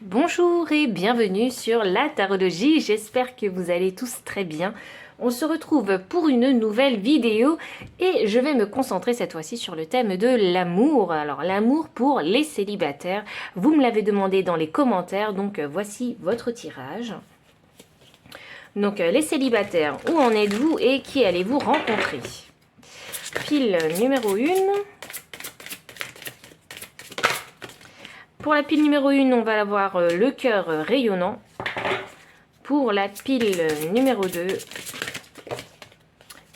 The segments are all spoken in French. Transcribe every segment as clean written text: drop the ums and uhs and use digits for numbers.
Bonjour et bienvenue sur la tarologie, j'espère que vous allez tous très bien. On se retrouve pour une nouvelle vidéo et je vais me concentrer cette fois-ci sur le thème de l'amour. Alors l'amour pour les célibataires, vous me l'avez demandé dans les commentaires, donc voici votre tirage. Donc les célibataires, où en êtes-vous et qui allez-vous rencontrer? Pile numéro 1. Pour la pile numéro 1, on va avoir le cœur rayonnant. Pour la pile numéro 2,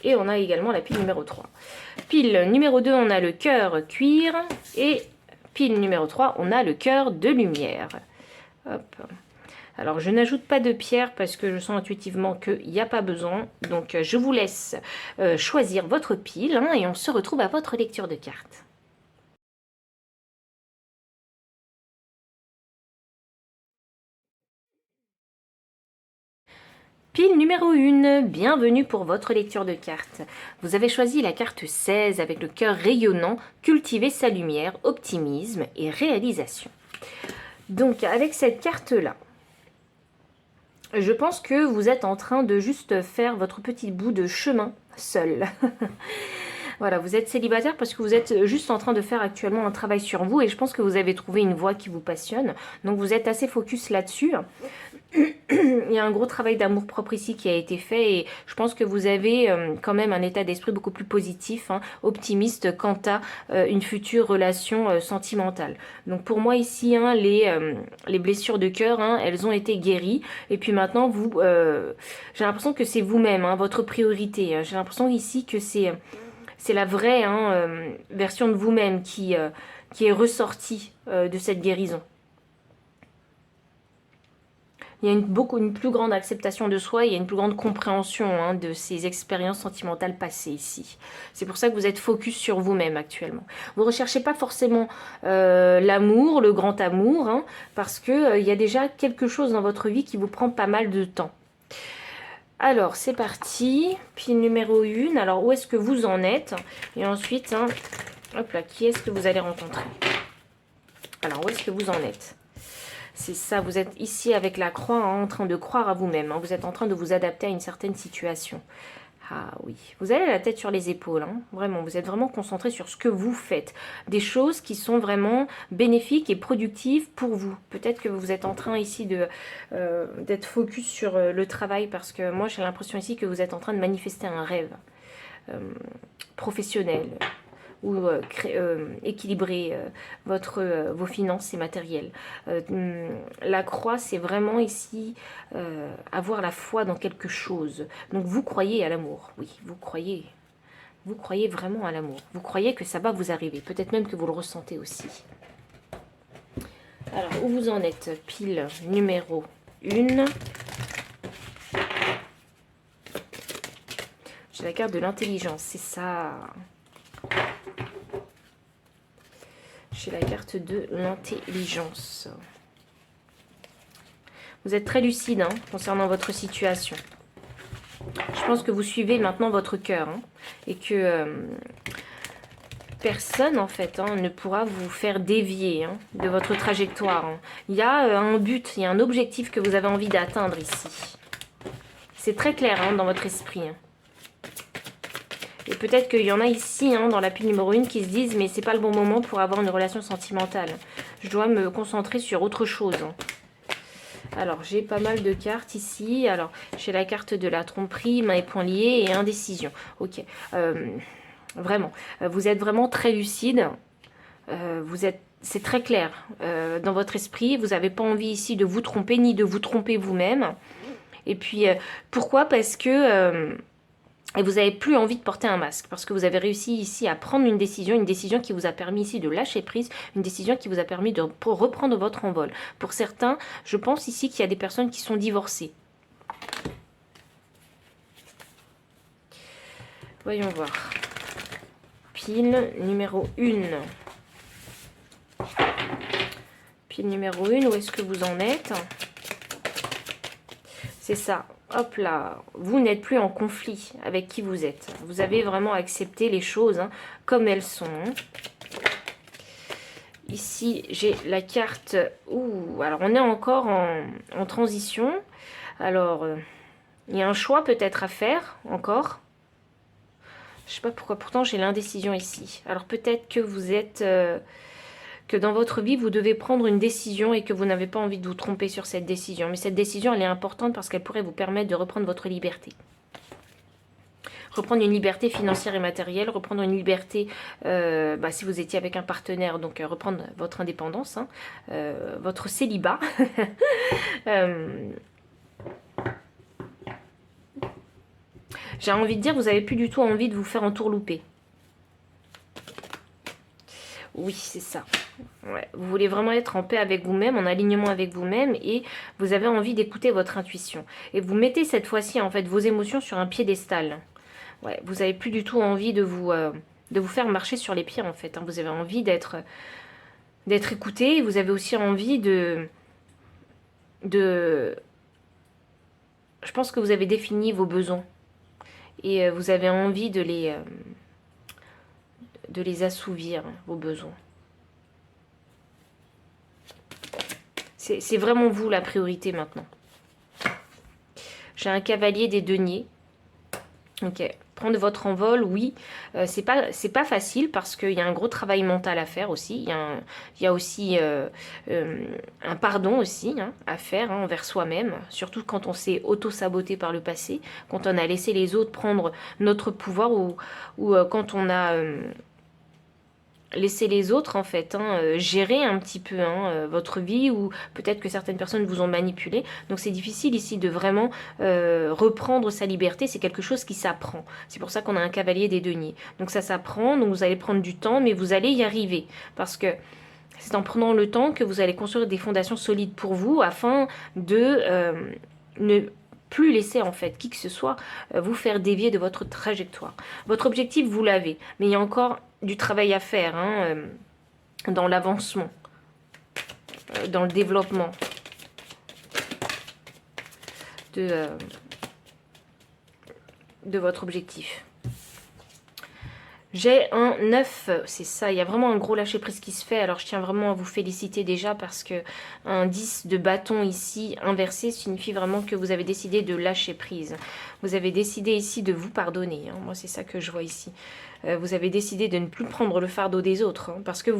et on a également la pile numéro 3. Pile numéro 2, on a le cœur cuir, et pile numéro 3, on a le cœur de lumière. Hop. Alors, je n'ajoute pas de pierre parce que je sens intuitivement qu'il n'y a pas besoin. Donc, je vous laisse choisir votre pile et on se retrouve à votre lecture de cartes. Pile numéro 1, bienvenue pour votre lecture de cartes. Vous avez choisi la carte 16 avec le cœur rayonnant, cultiver sa lumière, optimisme et réalisation. Donc avec cette carte-là, je pense que vous êtes en train de juste faire votre petit bout de chemin seul. Voilà, vous êtes célibataire parce que vous êtes juste en train de faire actuellement un travail sur vous et je pense que vous avez trouvé une voie qui vous passionne. Donc vous êtes assez focus là-dessus. Il y a un gros travail d'amour-propre ici qui a été fait et je pense que vous avez quand même un état d'esprit beaucoup plus positif, optimiste quant à une future relation sentimentale. Donc pour moi ici, les blessures de cœur, elles ont été guéries et puis maintenant vous, j'ai l'impression que c'est vous-même, votre priorité. J'ai l'impression ici que c'est la vraie version de vous-même qui est ressortie de cette guérison. Il y a une plus grande acceptation de soi, il y a une plus grande compréhension de ces expériences sentimentales passées ici. C'est pour ça que vous êtes focus sur vous-même actuellement. Vous ne recherchez pas forcément l'amour, le grand amour, parce qu'il y a déjà quelque chose dans votre vie qui vous prend pas mal de temps. Alors, c'est parti. Pile numéro 1. Alors, où est-ce que vous en êtes? Et ensuite, hop là, qui est-ce que vous allez rencontrer? Alors, où est-ce que vous en êtes? C'est ça, vous êtes ici avec la croix en train de croire à vous-même. Vous êtes en train de vous adapter à une certaine situation. Ah oui, vous avez la tête sur les épaules, vraiment, vous êtes vraiment concentré sur ce que vous faites. Des choses qui sont vraiment bénéfiques et productives pour vous. Peut-être que vous êtes en train ici d'être focus sur le travail parce que moi j'ai l'impression ici que vous êtes en train de manifester un rêve professionnel ou équilibrer vos finances et matériels. La croix, c'est vraiment ici avoir la foi dans quelque chose. Donc vous croyez à l'amour, oui, vous croyez vraiment à l'amour. Vous croyez que ça va vous arriver, peut-être même que vous le ressentez aussi. Alors, où vous en êtes? Pile numéro 1. J'ai la carte de l'intelligence, c'est ça. J'ai la carte de l'intelligence. Vous êtes très lucide concernant votre situation. Je pense que vous suivez maintenant votre cœur et que personne en fait ne pourra vous faire dévier de votre trajectoire. Il y a un but, il y a un objectif que vous avez envie d'atteindre ici. C'est très clair dans votre esprit. Et peut-être qu'il y en a ici, dans la pile numéro 1, qui se disent « Mais c'est pas le bon moment pour avoir une relation sentimentale. Je dois me concentrer sur autre chose. » Alors, j'ai pas mal de cartes ici. Alors, j'ai la carte de la tromperie, main et poings liés et indécision. Ok. Vraiment. Vous êtes vraiment très lucide. C'est très clair dans votre esprit. Vous n'avez pas envie ici de vous tromper, ni de vous tromper vous-même. Et puis, pourquoi? Parce que... et vous n'avez plus envie de porter un masque parce que vous avez réussi ici à prendre une décision qui vous a permis ici de lâcher prise, une décision qui vous a permis de reprendre votre envol. Pour certains, je pense ici qu'il y a des personnes qui sont divorcées. Voyons voir. Pile numéro 1. Pile numéro 1, où est-ce que vous en êtes? C'est ça. Hop là, vous n'êtes plus en conflit avec qui vous êtes. Vous avez vraiment accepté les choses comme elles sont. Ici, j'ai la carte vous. Alors, on est encore en transition. Alors, il y a un choix peut-être à faire, encore. Je sais pas pourquoi, pourtant j'ai l'indécision ici. Alors, peut-être que vous êtes... que dans votre vie, vous devez prendre une décision et que vous n'avez pas envie de vous tromper sur cette décision. Mais cette décision, elle est importante parce qu'elle pourrait vous permettre de reprendre votre liberté. Reprendre une liberté financière et matérielle, reprendre une liberté, si vous étiez avec un partenaire, donc reprendre votre indépendance, hein, votre célibat. J'ai envie de dire, vous n'avez plus du tout envie de vous faire entourlouper. Oui, c'est ça. Ouais. Vous voulez vraiment être en paix avec vous-même, en alignement avec vous-même, et vous avez envie d'écouter votre intuition. Et vous mettez cette fois-ci, en fait, vos émotions sur un piédestal. Ouais, vous n'avez plus du tout envie de vous faire marcher sur les pieds, en fait. Hein. Vous avez envie d'être écouté, vous avez aussi envie de... Je pense que vous avez défini vos besoins. Et vous avez envie de les assouvir, vos besoins. C'est vraiment vous la priorité maintenant. J'ai un cavalier des deniers. Ok. Prendre votre envol, oui. C'est pas facile parce qu'il y a un gros travail mental à faire aussi. Il y a aussi un pardon aussi hein, à faire hein, envers soi-même. Surtout quand on s'est auto-saboté par le passé. Quand on a laissé les autres prendre notre pouvoir ou quand on a... laissez les autres en fait gérer un petit peu votre vie ou peut-être que certaines personnes vous ont manipulé. Donc c'est difficile ici de vraiment reprendre sa liberté. C'est quelque chose qui s'apprend. C'est pour ça qu'on a un cavalier des deniers. Donc ça s'apprend, donc vous allez prendre du temps mais vous allez y arriver parce que c'est en prenant le temps que vous allez construire des fondations solides pour vous afin de ne plus laisser en fait qui que ce soit vous faire dévier de votre trajectoire. Votre objectif vous l'avez, mais il y a encore du travail à faire dans l'avancement, dans le développement de votre objectif. J'ai un 9, c'est ça, il y a vraiment un gros lâcher prise qui se fait, alors je tiens vraiment à vous féliciter déjà parce que un 10 de bâton ici inversé signifie vraiment que vous avez décidé de lâcher prise. Vous avez décidé ici de vous pardonner, hein. Moi c'est ça que je vois ici. Vous avez décidé de ne plus prendre le fardeau des autres, hein, parce que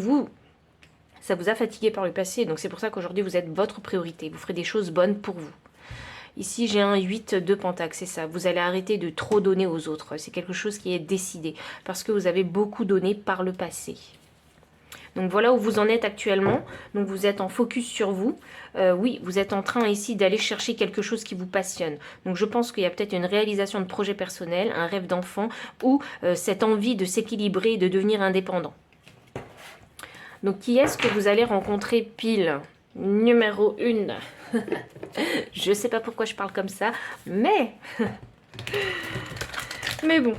ça vous a fatigué par le passé, donc c'est pour ça qu'aujourd'hui vous êtes votre priorité, vous ferez des choses bonnes pour vous. Ici, j'ai un 8 de pentacle, c'est ça. Vous allez arrêter de trop donner aux autres. C'est quelque chose qui est décidé. Parce que vous avez beaucoup donné par le passé. Donc voilà où vous en êtes actuellement. Donc vous êtes en focus sur vous. Oui, vous êtes en train ici d'aller chercher quelque chose qui vous passionne. Donc je pense qu'il y a peut-être une réalisation de projet personnel, un rêve d'enfant ou cette envie de s'équilibrer et de devenir indépendant. Donc qui est-ce que vous allez rencontrer pile? Numéro 1. Je sais pas pourquoi je parle comme ça, mais bon.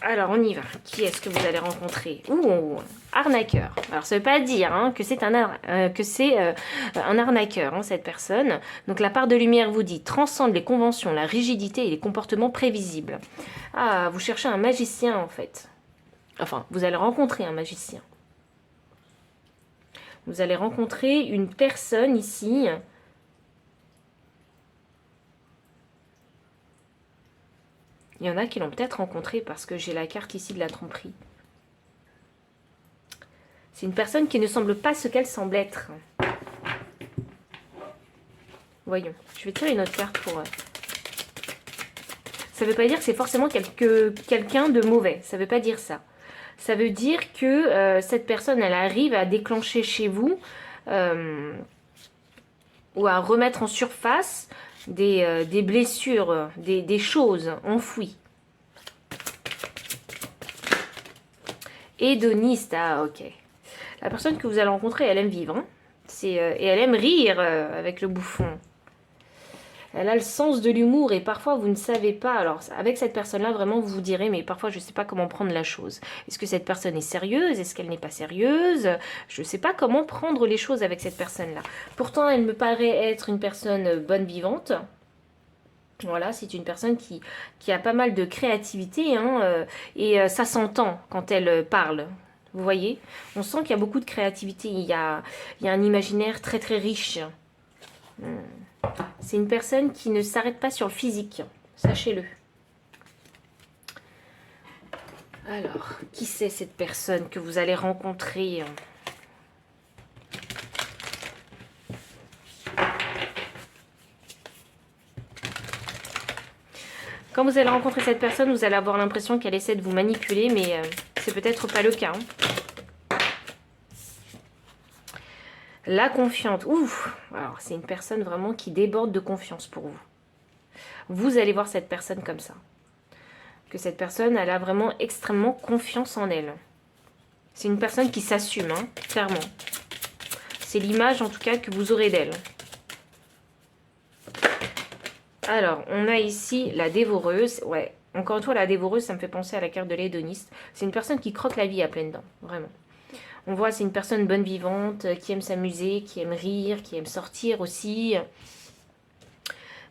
Alors on y va. Qui est-ce que vous allez rencontrer? Ouh, arnaqueur. Alors ça veut pas dire que c'est un arnaqueur, cette personne. Donc la part de lumière vous dit transcende les conventions, la rigidité et les comportements prévisibles. Ah, vous cherchez un magicien en fait. Enfin, vous allez rencontrer un magicien. Vous allez rencontrer une personne ici. Il y en a qui l'ont peut-être rencontré parce que j'ai la carte ici de la tromperie. C'est une personne qui ne semble pas ce qu'elle semble être. Voyons. Je vais tirer une autre carte pour... Ça ne veut pas dire que c'est forcément quelqu'un de mauvais. Ça ne veut pas dire ça. Ça veut dire que cette personne, elle arrive à déclencher chez vous ou à remettre en surface des blessures, des choses enfouies. Hédoniste, ah ok. La personne que vous allez rencontrer, elle aime vivre. Et elle aime rire avec le bouffon. Elle a le sens de l'humour et parfois vous ne savez pas. Alors avec cette personne-là, vraiment vous vous direz, mais parfois je ne sais pas comment prendre la chose. Est-ce que cette personne est sérieuse? Est-ce qu'elle n'est pas sérieuse? Je ne sais pas comment prendre les choses avec cette personne-là. Pourtant, elle me paraît être une personne bonne vivante. Voilà, c'est une personne qui a pas mal de créativité et ça s'entend quand elle parle. Vous voyez? On sent qu'il y a beaucoup de créativité. Il y a un imaginaire très très riche. C'est une personne qui ne s'arrête pas sur le physique. Sachez-le. Alors, qui c'est cette personne que vous allez rencontrer? Quand vous allez rencontrer cette personne, vous allez avoir l'impression qu'elle essaie de vous manipuler, mais c'est peut-être pas le cas. La confiante. Ouf! Alors, c'est une personne vraiment qui déborde de confiance pour vous. Vous allez voir cette personne comme ça. Que cette personne, elle a vraiment extrêmement confiance en elle. C'est une personne qui s'assume, hein, clairement. C'est l'image, en tout cas, que vous aurez d'elle. Alors, on a ici la dévoreuse. Ouais, encore une fois, la dévoreuse, ça me fait penser à la carte de l'hédoniste. C'est une personne qui croque la vie à pleines dents, vraiment. On voit, c'est une personne bonne vivante, qui aime s'amuser, qui aime rire, qui aime sortir aussi.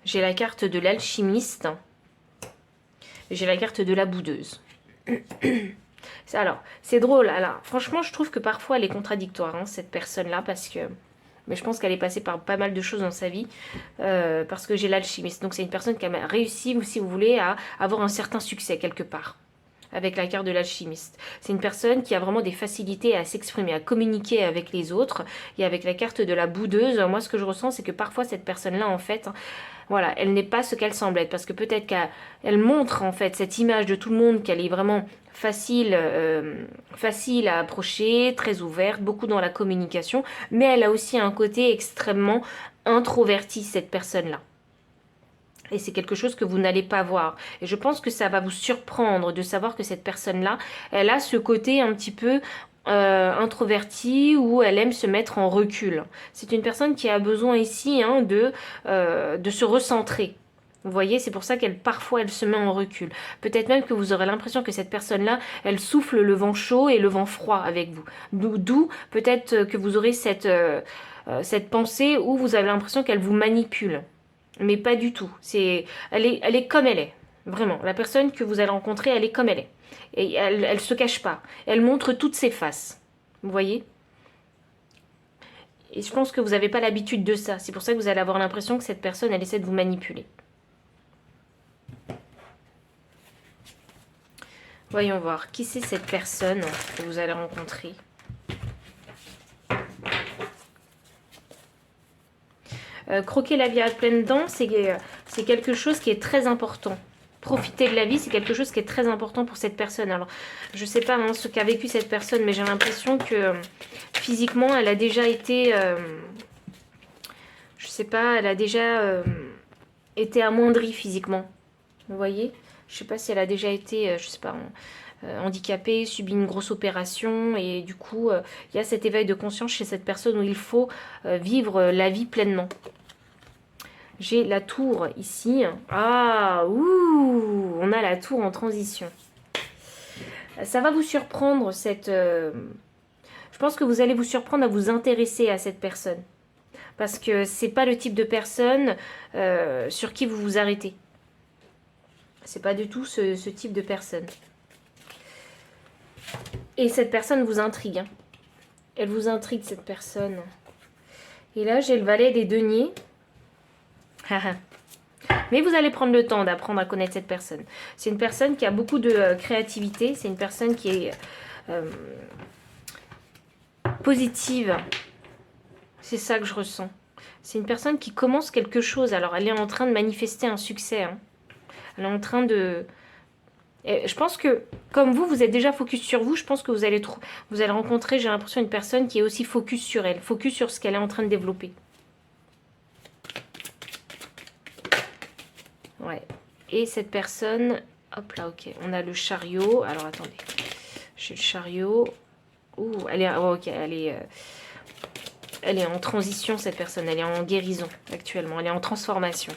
J'ai la carte de l'alchimiste. J'ai la carte de la boudeuse. Alors, c'est drôle. Alors, franchement, je trouve que parfois, elle est contradictoire, hein, cette personne-là, parce que... Mais je pense qu'elle est passée par pas mal de choses dans sa vie, parce que j'ai l'alchimiste. Donc, c'est une personne qui a réussi, si vous voulez, à avoir un certain succès quelque part, avec la carte de l'alchimiste. C'est une personne qui a vraiment des facilités à s'exprimer, à communiquer avec les autres. Et avec la carte de la boudeuse, moi, ce que je ressens, c'est que parfois, cette personne-là, en fait... Voilà, elle n'est pas ce qu'elle semble être, parce que peut-être qu'elle montre en fait cette image de tout le monde, qu'elle est vraiment facile à approcher, très ouverte, beaucoup dans la communication, mais elle a aussi un côté extrêmement introverti, cette personne-là. Et c'est quelque chose que vous n'allez pas voir. Et je pense que ça va vous surprendre de savoir que cette personne-là, elle a ce côté un petit peu introvertie où elle aime se mettre en recul. C'est une personne qui a besoin ici hein, de se recentrer. Vous voyez, c'est pour ça qu'elle parfois elle se met en recul. Peut-être même que vous aurez l'impression que cette personne-là, elle souffle le vent chaud et le vent froid avec vous. D'où peut-être que vous aurez cette pensée où vous avez l'impression qu'elle vous manipule. Mais pas du tout. Elle est comme elle est. Vraiment. La personne que vous allez rencontrer, elle est comme elle est. Et elle se cache pas. Elle montre toutes ses faces. Vous voyez? Et je pense que vous n'avez pas l'habitude de ça. C'est pour ça que vous allez avoir l'impression que cette personne, elle essaie de vous manipuler. Voyons voir. Qui c'est cette personne que vous allez rencontrer? Croquer la vie à pleines dents, c'est quelque chose qui est très important. Profiter de la vie, c'est quelque chose qui est très important pour cette personne. Alors, je ne sais pas hein, ce qu'a vécu cette personne, mais j'ai l'impression que physiquement, elle a déjà été... je sais pas, elle a déjà été amoindrie physiquement. Vous voyez? Je ne sais pas si elle a déjà été, je sais pas... handicapée, subi une grosse opération et du coup il y a cet éveil de conscience chez cette personne où il faut vivre la vie pleinement. J'ai la tour ici. Ah, ouh, on a la tour en transition. Ça va vous surprendre cette... je pense que vous allez vous surprendre à vous intéresser à cette personne. Parce que c'est pas le type de personne sur qui vous vous arrêtez. C'est pas du tout ce type de personne. Et cette personne vous intrigue. Hein. Elle vous intrigue, cette personne. Et là, j'ai le valet des deniers. Mais vous allez prendre le temps d'apprendre à connaître cette personne. C'est une personne qui a beaucoup de créativité. C'est une personne qui est positive. C'est ça que je ressens. C'est une personne qui commence quelque chose. Alors, elle est en train de manifester un succès. Hein. Elle est en train de... Et je pense que, comme vous êtes déjà focus sur vous, je pense que vous allez rencontrer, j'ai l'impression, une personne qui est aussi focus sur elle. Focus sur ce qu'elle est en train de développer. Ouais. Et cette personne... Hop là, ok. On a le chariot. Alors, attendez. J'ai le chariot. Ouh, elle est... Oh, ok, elle est en transition, cette personne. Elle est en guérison, actuellement. Elle est en transformation.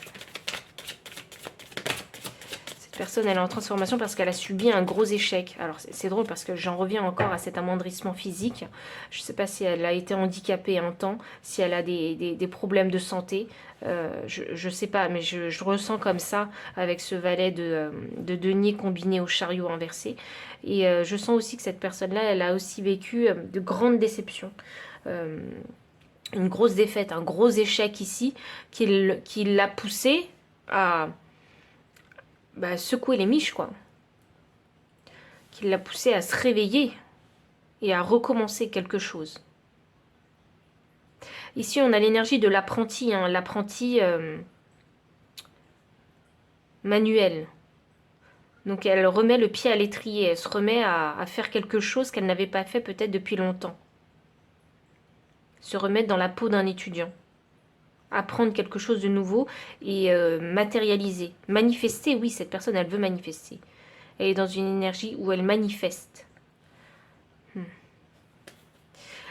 Personne, elle est en transformation parce qu'elle a subi un gros échec. Alors, c'est drôle parce que j'en reviens encore à cet amoindrissement physique. Je ne sais pas si elle a été handicapée un temps, si elle a des problèmes de santé. Je ne sais pas, mais je ressens comme ça avec ce valet de denier combiné au chariot inversé. Et je sens aussi que cette personne-là, elle a aussi vécu de grandes déceptions. Une grosse défaite, un gros échec ici qui l'a poussée à secouer les miches, quoi. Qui l'a poussée à se réveiller et à recommencer quelque chose. Ici, on a l'énergie de l'apprenti, hein, l'apprenti manuel. Donc, elle remet le pied à l'étrier, elle se remet à faire quelque chose qu'elle n'avait pas fait peut-être depuis longtemps. Se remettre dans la peau d'un étudiant. Apprendre quelque chose de nouveau et matérialiser. Manifester, oui, cette personne, elle veut manifester. Elle est dans une énergie où elle manifeste.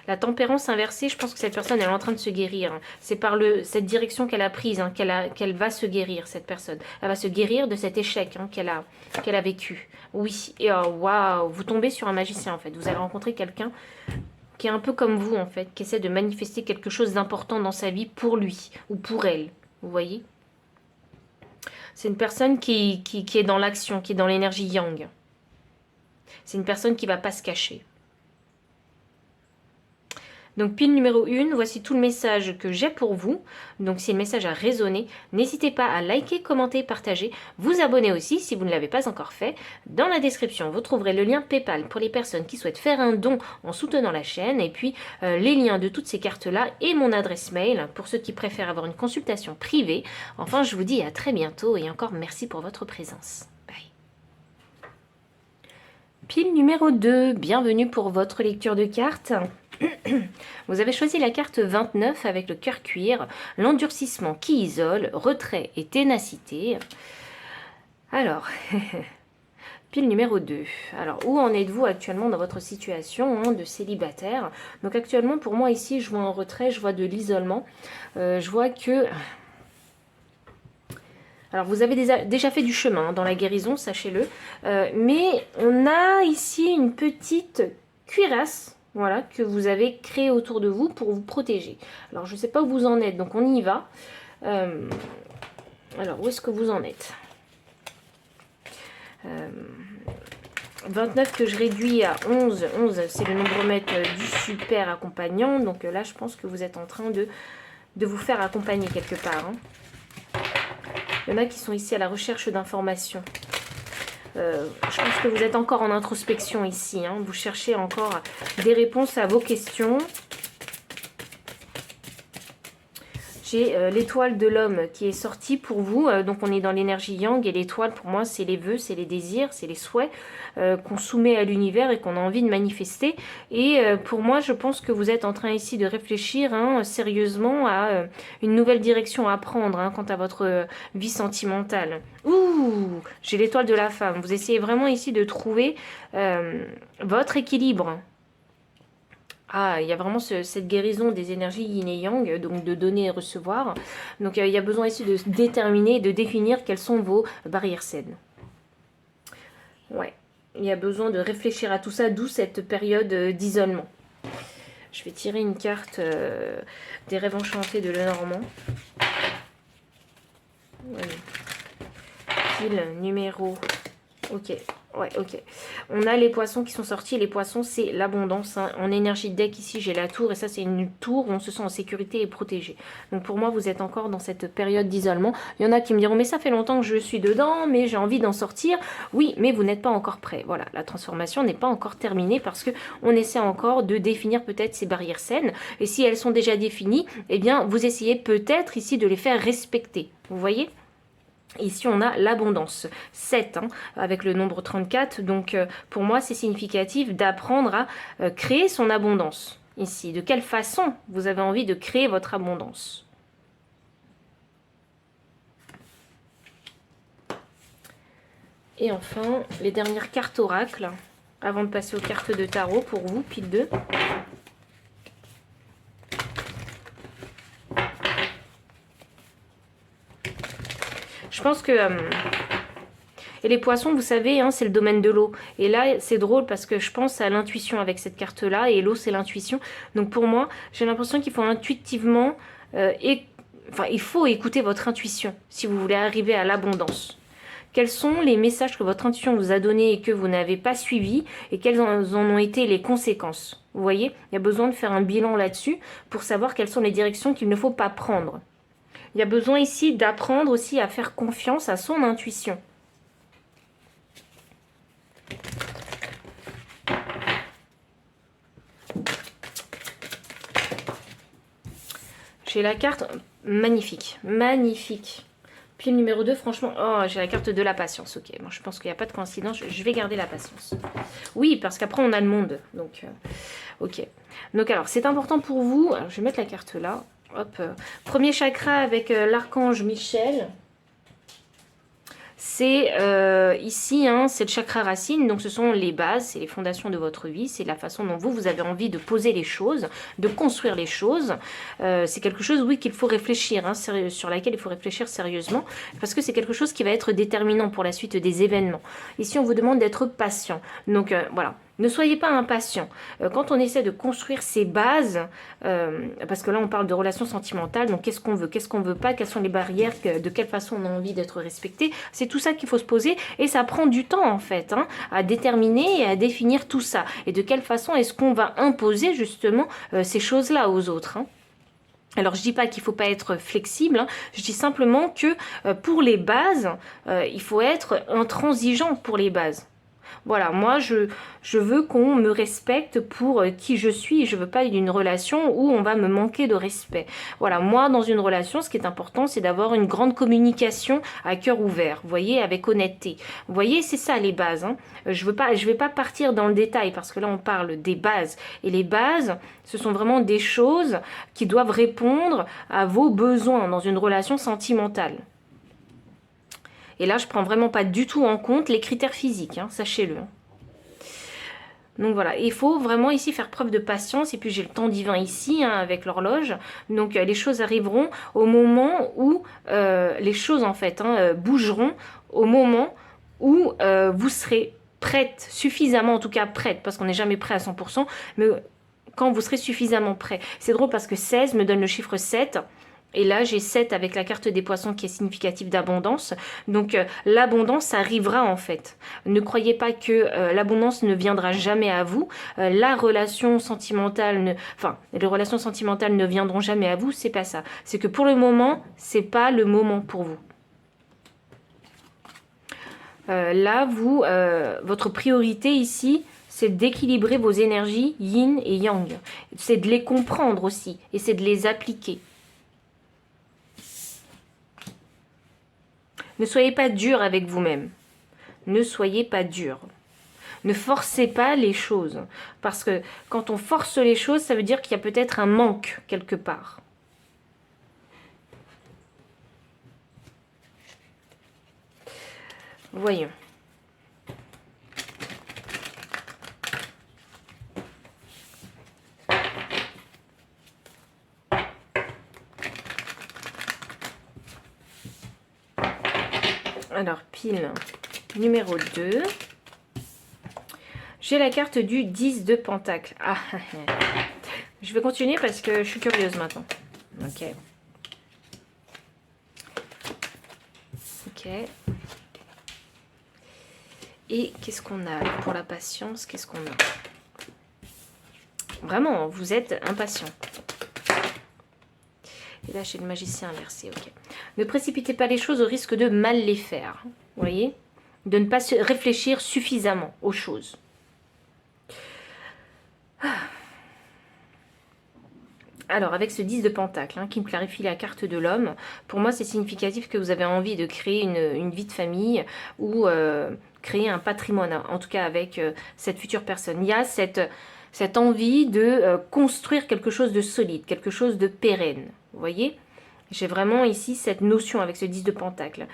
La tempérance inversée, je pense que cette personne, elle est en train de se guérir. C'est par cette direction qu'elle a prise, hein, qu'elle va se guérir, cette personne. Elle va se guérir de cet échec, hein, qu'elle a vécu. Oui, et oh, waouh, vous tombez sur un magicien, en fait. Vous allez rencontrer quelqu'un qui est un peu comme vous, en fait, qui essaie de manifester quelque chose d'important dans sa vie pour lui ou pour elle. Vous voyez? C'est une personne qui est dans l'action, qui est dans l'énergie yang. C'est une personne qui ne va pas se cacher. Donc pile numéro 1, voici tout le message que j'ai pour vous. Donc si le message a résonné, n'hésitez pas à liker, commenter, partager, vous abonner aussi si vous ne l'avez pas encore fait. Dans la description, vous trouverez le lien PayPal pour les personnes qui souhaitent faire un don en soutenant la chaîne. Et puis les liens de toutes ces cartes-là et mon adresse mail pour ceux qui préfèrent avoir une consultation privée. Enfin, je vous dis à très bientôt et encore merci pour votre présence. Bye. Pile numéro 2, bienvenue pour votre lecture de cartes. Vous avez choisi la carte 29 avec le cœur cuir, l'endurcissement qui isole, retrait et ténacité. Alors, pile numéro 2. Alors, où en êtes-vous actuellement dans votre situation de célibataire? Donc actuellement, pour moi ici, je vois un retrait, je vois de l'isolement. Je vois que... Alors, vous avez déjà fait du chemin dans la guérison, sachez-le. Mais on a ici une petite cuirasse. Voilà, que vous avez créé autour de vous pour vous protéger. Alors, je ne sais pas où vous en êtes, donc on y va. Alors, où est-ce que vous en êtes 29 que je réduis à 11. 11, c'est le nombre-mètre du super accompagnant. Donc là, je pense que vous êtes en train de vous faire accompagner quelque part. Hein. Il y en a qui sont ici à la recherche d'informations. Je pense que vous êtes encore en introspection ici. Hein. Vous cherchez encore des réponses à vos questions. J'ai l'étoile de l'homme qui est sortie pour vous. Donc on est dans l'énergie yang. Et l'étoile pour moi c'est les vœux, c'est les désirs, c'est les souhaits qu'on soumet à l'univers et qu'on a envie de manifester. Et pour moi je pense que vous êtes en train ici de réfléchir sérieusement à une nouvelle direction à prendre quant à votre vie sentimentale. Ouh, j'ai l'étoile de la femme. Vous essayez vraiment ici de trouver votre équilibre. Ah, il y a vraiment cette guérison des énergies yin et yang, donc de donner et recevoir. Donc il y a besoin ici de déterminer, de définir quelles sont vos barrières saines. Ouais, il y a besoin de réfléchir à tout ça, d'où cette période d'isolement. Je vais tirer une carte des rêves enchantés de Lenormand. Pile numéro... Ok. Ouais, ok. On a les poissons qui sont sortis. Les poissons, c'est l'abondance. Hein. En énergie de deck, ici, j'ai la tour. Et ça, c'est une tour où on se sent en sécurité et protégé. Donc, pour moi, vous êtes encore dans cette période d'isolement. Il y en a qui me diront, mais ça fait longtemps que je suis dedans, mais j'ai envie d'en sortir. Oui, mais vous n'êtes pas encore prêt. Voilà, la transformation n'est pas encore terminée parce que on essaie encore de définir peut-être ces barrières saines. Et si elles sont déjà définies, eh bien, vous essayez peut-être ici de les faire respecter. Vous voyez ? Ici, on a l'abondance, 7, hein, avec le nombre 34. Donc, pour moi, c'est significatif d'apprendre à créer son abondance. Ici, de quelle façon vous avez envie de créer votre abondance? Et enfin, les dernières cartes oracle, avant de passer aux cartes de tarot pour vous, pile 2. Je pense que Et les poissons, vous savez, hein, c'est le domaine de l'eau. Et là, c'est drôle parce que je pense à l'intuition avec cette carte-là. Et l'eau, c'est l'intuition. Donc pour moi, j'ai l'impression qu'il faut intuitivement... enfin, il faut écouter votre intuition si vous voulez arriver à l'abondance. Quels sont les messages que votre intuition vous a donnés et que vous n'avez pas suivis et quelles en ont été les conséquences? Vous voyez, il y a besoin de faire un bilan là-dessus pour savoir quelles sont les directions qu'il ne faut pas prendre. Il y a besoin ici d'apprendre aussi à faire confiance à son intuition. J'ai la carte magnifique, magnifique. Puis le numéro 2, franchement, oh, j'ai la carte de la patience. Ok, bon, je pense qu'il n'y a pas de coïncidence. Je vais garder la patience. Oui, parce qu'après, on a le monde. Donc, ok. Donc, alors, c'est important pour vous. Alors, je vais mettre la carte là. Hop. Premier chakra avec l'archange Michel. C'est ici, hein, c'est le chakra racine, donc ce sont les bases, c'est les fondations de votre vie, c'est la façon dont vous avez envie de poser les choses, de construire les choses. C'est quelque chose, oui, qu'il faut réfléchir, hein, sur laquelle il faut réfléchir sérieusement, parce que c'est quelque chose qui va être déterminant pour la suite des événements. Ici, on vous demande d'être patient, donc voilà. Ne soyez pas impatient. Quand on essaie de construire ses bases, parce que là on parle de relations sentimentales, donc qu'est-ce qu'on veut pas, quelles sont les barrières, de quelle façon on a envie d'être respecté, c'est tout ça qu'il faut se poser et ça prend du temps en fait, hein, à déterminer et à définir tout ça. Et de quelle façon est-ce qu'on va imposer justement ces choses-là aux autres, hein. Alors je dis pas qu'il faut pas être flexible, hein, je dis simplement que pour les bases, il faut être intransigeant pour les bases. Voilà, moi je veux qu'on me respecte pour qui je suis. Je veux pas une relation où on va me manquer de respect. Voilà, moi dans une relation, ce qui est important, c'est d'avoir une grande communication à cœur ouvert. Vous voyez, avec honnêteté. Vous voyez, c'est ça les bases, hein. Je vais pas partir dans le détail parce que là on parle des bases. Et les bases, ce sont vraiment des choses qui doivent répondre à vos besoins dans une relation sentimentale. Et là, je prends vraiment pas du tout en compte les critères physiques, hein, sachez-le. Donc voilà, il faut vraiment ici faire preuve de patience. Et puis j'ai le temps divin ici, hein, avec l'horloge. Donc les choses arriveront au moment où les choses en fait, hein, bougeront, au moment où vous serez prête, suffisamment en tout cas prête, parce qu'on n'est jamais prêt à 100%, mais quand vous serez suffisamment prêt. C'est drôle parce que 16 me donne le chiffre 7. Et là, j'ai 7 avec la carte des poissons qui est significative d'abondance. Donc, l'abondance arrivera en fait. Ne croyez pas que l'abondance ne viendra jamais à vous. La relation sentimentale, les relations sentimentales ne viendront jamais à vous. C'est pas ça. C'est que pour le moment, c'est pas le moment pour vous. Là, votre priorité ici, c'est d'équilibrer vos énergies yin et yang. C'est de les comprendre aussi et c'est de les appliquer. Ne soyez pas dur avec vous-même. Ne soyez pas dur. Ne forcez pas les choses. Parce que quand on force les choses, ça veut dire qu'il y a peut-être un manque quelque part. Voyons. Alors, pile numéro 2. J'ai la carte du 10 de Pentacle. Ah, je vais continuer parce que je suis curieuse maintenant. Ok. Ok. Et qu'est-ce qu'on a pour la patience? Qu'est-ce qu'on a? Vraiment, vous êtes impatient. Et là, j'ai le magicien inversé, ok. Ne précipitez pas les choses au risque de mal les faire. Vous voyez? De ne pas réfléchir suffisamment aux choses. Alors, avec ce 10 de Pentacle, hein, qui me clarifie la carte de l'homme, pour moi, c'est significatif que vous avez envie de créer une vie de famille ou créer un patrimoine, en tout cas avec cette future personne. Il y a cette envie de construire quelque chose de solide, quelque chose de pérenne. Vous voyez? J'ai vraiment ici cette notion avec ce 10 de Pentacle.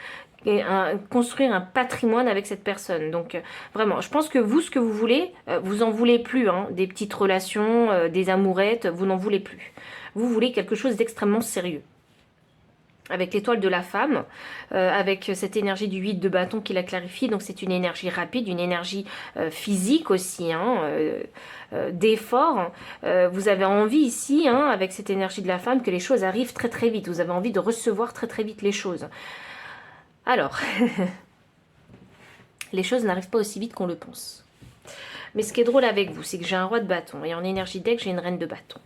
Et construire un patrimoine avec cette personne. Donc vraiment, je pense que vous, ce que vous voulez, vous en voulez plus, hein, des petites relations, des amourettes, vous n'en voulez plus. Vous voulez quelque chose d'extrêmement sérieux. avec l'étoile de la femme, avec cette énergie du 8 de bâton qui la clarifie. Donc c'est une énergie rapide, une énergie physique aussi, hein, d'effort. Vous avez envie ici, hein, avec cette énergie de la femme, que les choses arrivent très très vite. Vous avez envie de recevoir très très vite les choses. Alors, les choses n'arrivent pas aussi vite qu'on le pense. Mais ce qui est drôle avec vous, c'est que j'ai un roi de bâton et en énergie deck, j'ai une reine de bâton.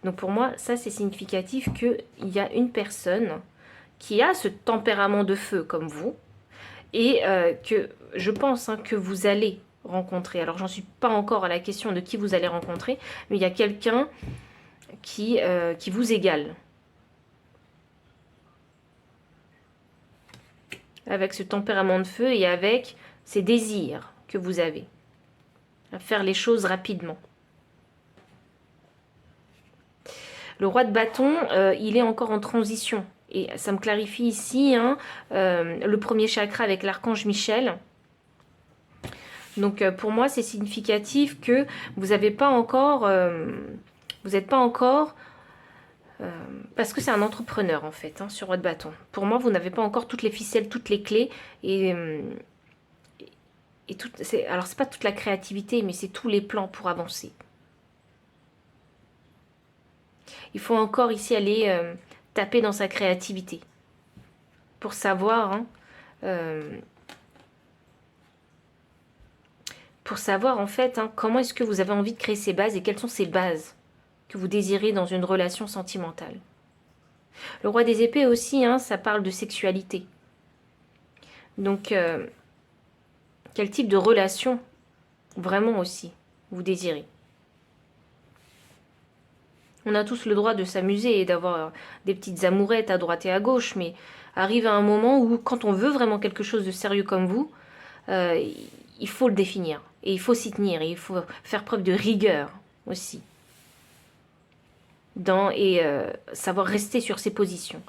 Donc pour moi, ça c'est significatif qu'il y a une personne qui a ce tempérament de feu comme vous et que je pense hein, que vous allez rencontrer. Alors j'en suis pas encore à la question de qui vous allez rencontrer, mais il y a quelqu'un qui vous égale. Avec ce tempérament de feu et avec ces désirs que vous avez. À faire les choses rapidement. Le roi de bâton, il est encore en transition. Et ça me clarifie ici hein, le premier chakra avec l'archange Michel. Donc pour moi, c'est significatif que vous n'avez pas encore... vous n'êtes pas encore... parce que c'est un entrepreneur en fait, hein, sur roi de bâton. Pour moi, vous n'avez pas encore toutes les ficelles, toutes les clés. Alors c'est pas toute la créativité, mais c'est tous les plans pour avancer. Il faut encore ici aller taper dans sa créativité pour savoir, hein, en fait hein, comment est-ce que vous avez envie de créer ces bases et quelles sont ces bases que vous désirez dans une relation sentimentale. Le roi des épées aussi, hein, ça parle de sexualité. Donc, quel type de relation vraiment aussi vous désirez? On a tous le droit de s'amuser et d'avoir des petites amourettes à droite et à gauche, mais arrive à un moment où, quand on veut vraiment quelque chose de sérieux comme vous, il faut le définir. Et il faut s'y tenir. Et il faut faire preuve de rigueur aussi. Et savoir rester sur ses positions.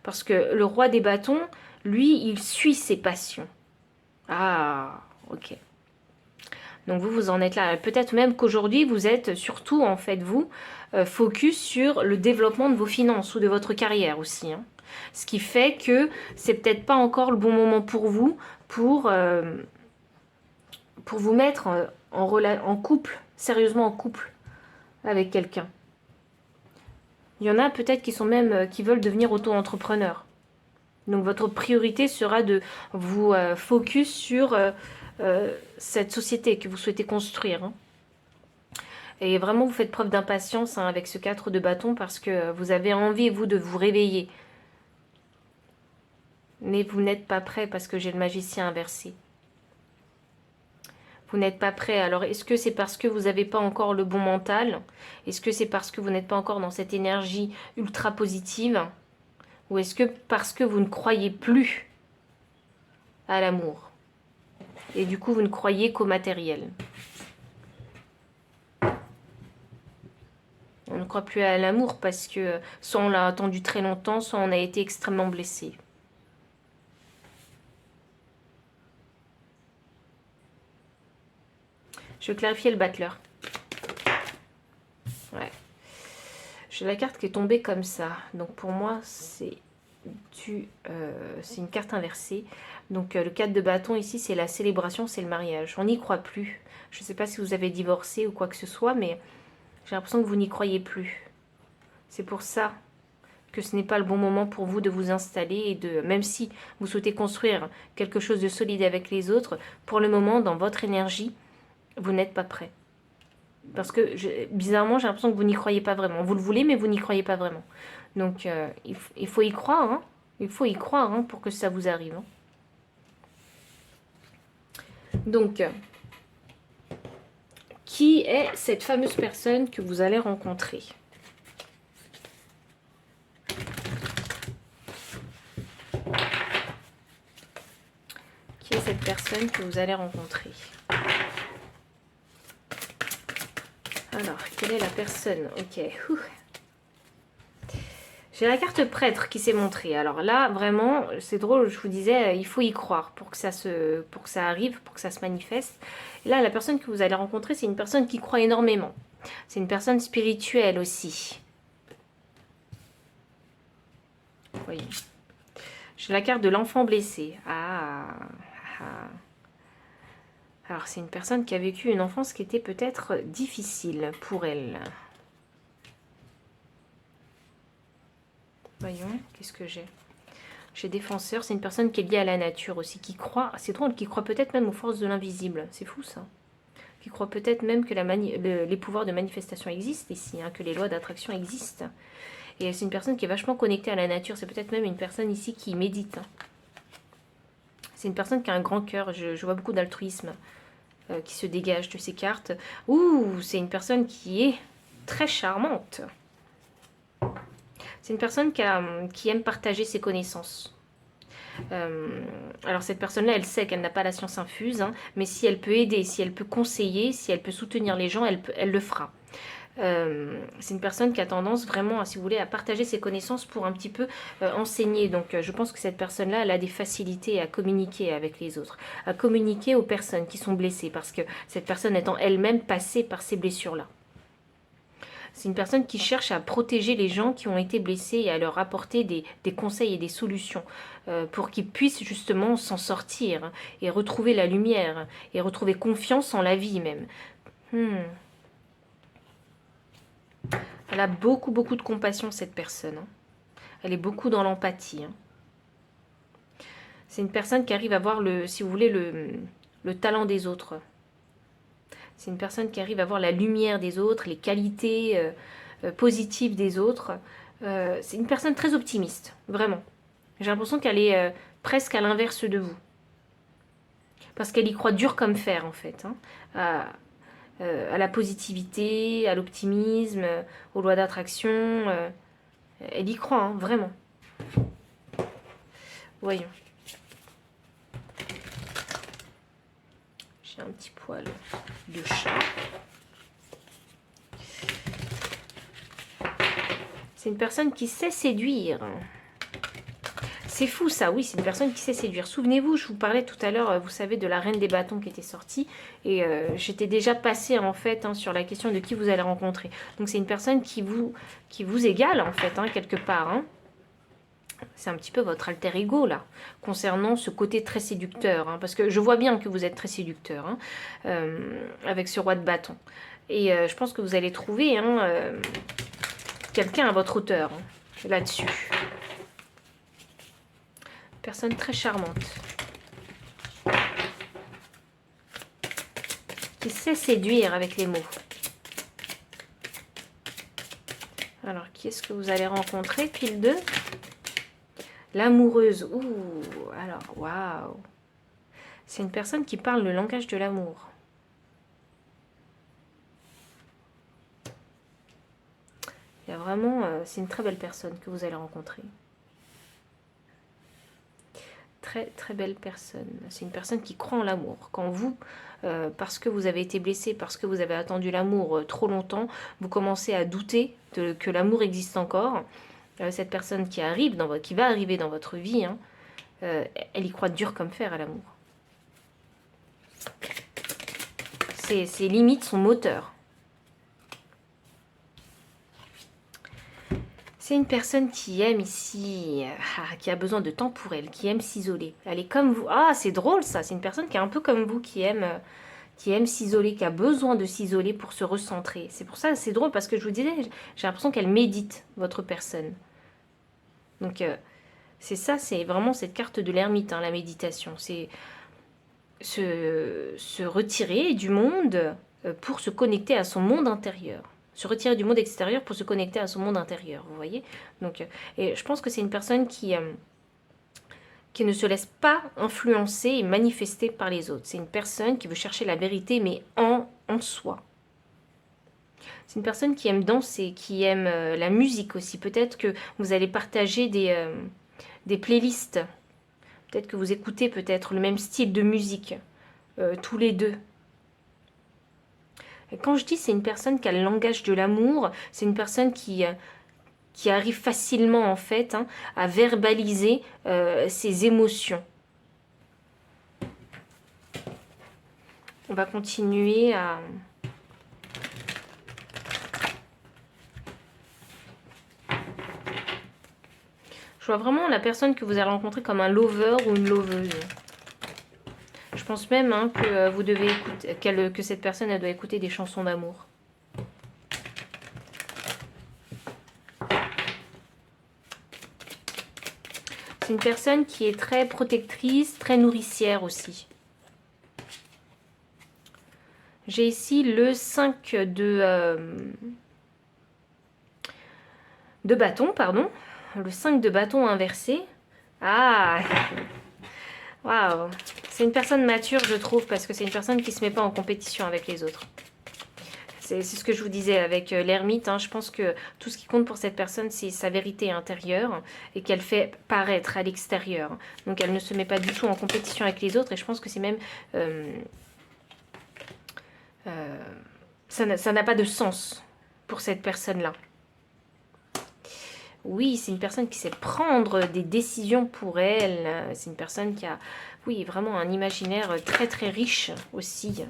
Parce que le roi des bâtons, lui, il suit ses passions. Ah, ok. Donc vous en êtes là. Peut-être même qu'aujourd'hui, vous êtes surtout, en fait, vous, focus sur le développement de vos finances ou de votre carrière aussi. Hein. Ce qui fait que c'est peut-être pas encore le bon moment pour vous pour vous mettre en couple, sérieusement en couple avec quelqu'un. Il y en a peut-être qui sont même qui veulent devenir auto-entrepreneurs. Donc votre priorité sera de vous focus sur cette société que vous souhaitez construire. Hein. Et vraiment, vous faites preuve d'impatience hein, avec ce 4 de bâton parce que vous avez envie, vous, de vous réveiller. Mais vous n'êtes pas prêt parce que j'ai le magicien inversé. Vous n'êtes pas prêt. Alors, est-ce que c'est parce que vous n'avez pas encore le bon mental? Est-ce que c'est parce que vous n'êtes pas encore dans cette énergie ultra positive? Ou est-ce que parce que vous ne croyez plus à l'amour? Et du coup, vous ne croyez qu'au matériel. On ne croit plus à l'amour parce que soit on l'a attendu très longtemps, soit on a été extrêmement blessé. Je vais clarifier le battleur. Ouais. J'ai la carte qui est tombée comme ça. Donc pour moi, c'est une carte inversée. Donc le 4 de bâton ici, c'est la célébration, c'est le mariage. On n'y croit plus. Je ne sais pas si vous avez divorcé ou quoi que ce soit, mais j'ai l'impression que vous n'y croyez plus. C'est pour ça que ce n'est pas le bon moment pour vous de vous installer et de, même si vous souhaitez construire quelque chose de solide avec les autres, pour le moment, dans votre énergie, vous n'êtes pas prêt. Parce que, bizarrement, j'ai l'impression que vous n'y croyez pas vraiment. Vous le voulez, mais vous n'y croyez pas vraiment. Donc, il faut y croire. Hein. Il faut y croire hein, pour que ça vous arrive. Hein. Donc, qui est cette fameuse personne que vous allez rencontrer? Qui est cette personne que vous allez rencontrer? Alors, quelle est la personne? Ok. J'ai la carte prêtre qui s'est montrée. Alors là, vraiment, c'est drôle, je vous disais, il faut y croire pour que ça arrive, pour que ça se manifeste. Et là, la personne que vous allez rencontrer, c'est une personne qui croit énormément. C'est une personne spirituelle aussi. voyons. J'ai la carte de l'enfant blessé. Ah, ah. Alors, c'est une personne qui a vécu une enfance qui était peut-être difficile pour elle. Voyons, qu'est-ce que j'ai? J'ai défenseur, c'est une personne qui est liée à la nature aussi, qui croit, c'est drôle, qui croit peut-être même aux forces de l'invisible. C'est fou ça. Qui croit peut-être même que les pouvoirs de manifestation existent ici, hein, que les lois d'attraction existent. Et c'est une personne qui est vachement connectée à la nature. C'est peut-être même une personne ici qui médite. C'est une personne qui a un grand cœur. Je vois beaucoup d'altruisme qui se dégage de ces cartes. Ouh, c'est une personne qui est très charmante. C'est une personne qui aime partager ses connaissances. Alors cette personne-là, elle sait qu'elle n'a pas la science infuse, hein, mais si elle peut aider, si elle peut conseiller, si elle peut soutenir les gens, elle le fera. C'est une personne qui a tendance vraiment, si vous voulez, à partager ses connaissances pour un petit peu enseigner. Donc je pense que cette personne-là, elle a des facilités à communiquer avec les autres, à communiquer aux personnes qui sont blessées, parce que cette personne étant elle-même passée par ces blessures-là. C'est une personne qui cherche à protéger les gens qui ont été blessés et à leur apporter des conseils et des solutions pour qu'ils puissent justement s'en sortir, hein, et retrouver la lumière et retrouver confiance en la vie même. Elle a beaucoup de compassion, cette personne, hein. Elle est beaucoup dans l'empathie, hein. C'est une personne qui arrive à voir, si vous voulez, le talent des autres. C'est une personne qui arrive à voir la lumière des autres, les qualités positives des autres. C'est une personne très optimiste, vraiment. J'ai l'impression qu'elle est presque à l'inverse de vous. Parce qu'elle y croit dur comme fer, en fait, hein, à la positivité, à l'optimisme, aux lois d'attraction. Elle y croit, hein, vraiment. Voyons. J'ai un petit poil de chat. C'est une personne qui sait séduire. C'est fou ça, oui, c'est une personne qui sait séduire. Souvenez-vous, je vous parlais tout à l'heure, vous savez, de la reine des bâtons qui était sortie. Et j'étais déjà passée en fait, hein, sur la question de qui vous allez rencontrer. Donc c'est une personne qui vous égale en fait, hein, quelque part, hein. C'est un petit peu votre alter ego là, concernant ce côté très séducteur, hein, parce que je vois bien que vous êtes très séducteur, hein, avec ce roi de bâton. Et je pense que vous allez trouver, hein, quelqu'un à votre hauteur, hein, là-dessus. Personne très charmante. Qui sait séduire avec les mots. Alors, qui est-ce que vous allez rencontrer? Pile 2. L'amoureuse. Ouh, alors, waouh. C'est une personne qui parle le langage de l'amour. Il y a vraiment... c'est une très belle personne que vous allez rencontrer. Très belle personne. C'est une personne qui croit en l'amour. Quand vous, parce que vous avez été blessé, parce que vous avez attendu l'amour trop longtemps, vous commencez à douter que l'amour existe encore, cette personne qui va arriver dans votre vie, hein, elle y croit dur comme fer à l'amour. C'est limite son moteur. C'est une personne qui aime ici, qui a besoin de temps pour elle, qui aime s'isoler. Elle est comme vous. Ah, c'est drôle ça. C'est une personne qui est un peu comme vous, qui aime s'isoler, qui a besoin de s'isoler pour se recentrer. C'est pour ça, c'est drôle parce que je vous disais, j'ai l'impression qu'elle médite, votre personne. Donc, c'est ça, c'est vraiment cette carte de l'ermite, hein, la méditation. C'est se retirer du monde pour se connecter à son monde intérieur. Se retirer du monde extérieur pour se connecter à son monde intérieur, vous voyez. Donc, et je pense que c'est une personne qui ne se laisse pas influencer et manifester par les autres. C'est une personne qui veut chercher la vérité, mais en soi. C'est une personne qui aime danser, qui aime la musique aussi. Peut-être que vous allez partager des playlists. Peut-être que vous écoutez peut-être le même style de musique, tous les deux. Et quand je dis c'est une personne qui a le langage de l'amour, c'est une personne qui arrive facilement en fait, hein, à verbaliser ses émotions. On va continuer à... Je Je vois vraiment la personne que vous allez rencontrer comme un lover ou une loveuse. Je pense même hein, que vous devez écouter, que cette personne elle doit écouter des chansons d'amour. C'est une personne qui est très protectrice, très nourricière aussi. J'ai ici le 5 de bâton, pardon. Le 5 de bâton inversé. Ah, waouh. C'est une personne mature, je trouve, parce que c'est une personne qui ne se met pas en compétition avec les autres. C'est ce que je vous disais avec l'ermite. Hein. Je pense que tout ce qui compte pour cette personne, c'est sa vérité intérieure et qu'elle fait paraître à l'extérieur. Donc elle ne se met pas du tout en compétition avec les autres. Et je pense que c'est même... ça n'a pas de sens pour cette personne-là. Oui, c'est une personne qui sait prendre des décisions pour elle. C'est une personne qui a, oui, vraiment un imaginaire très très riche aussi.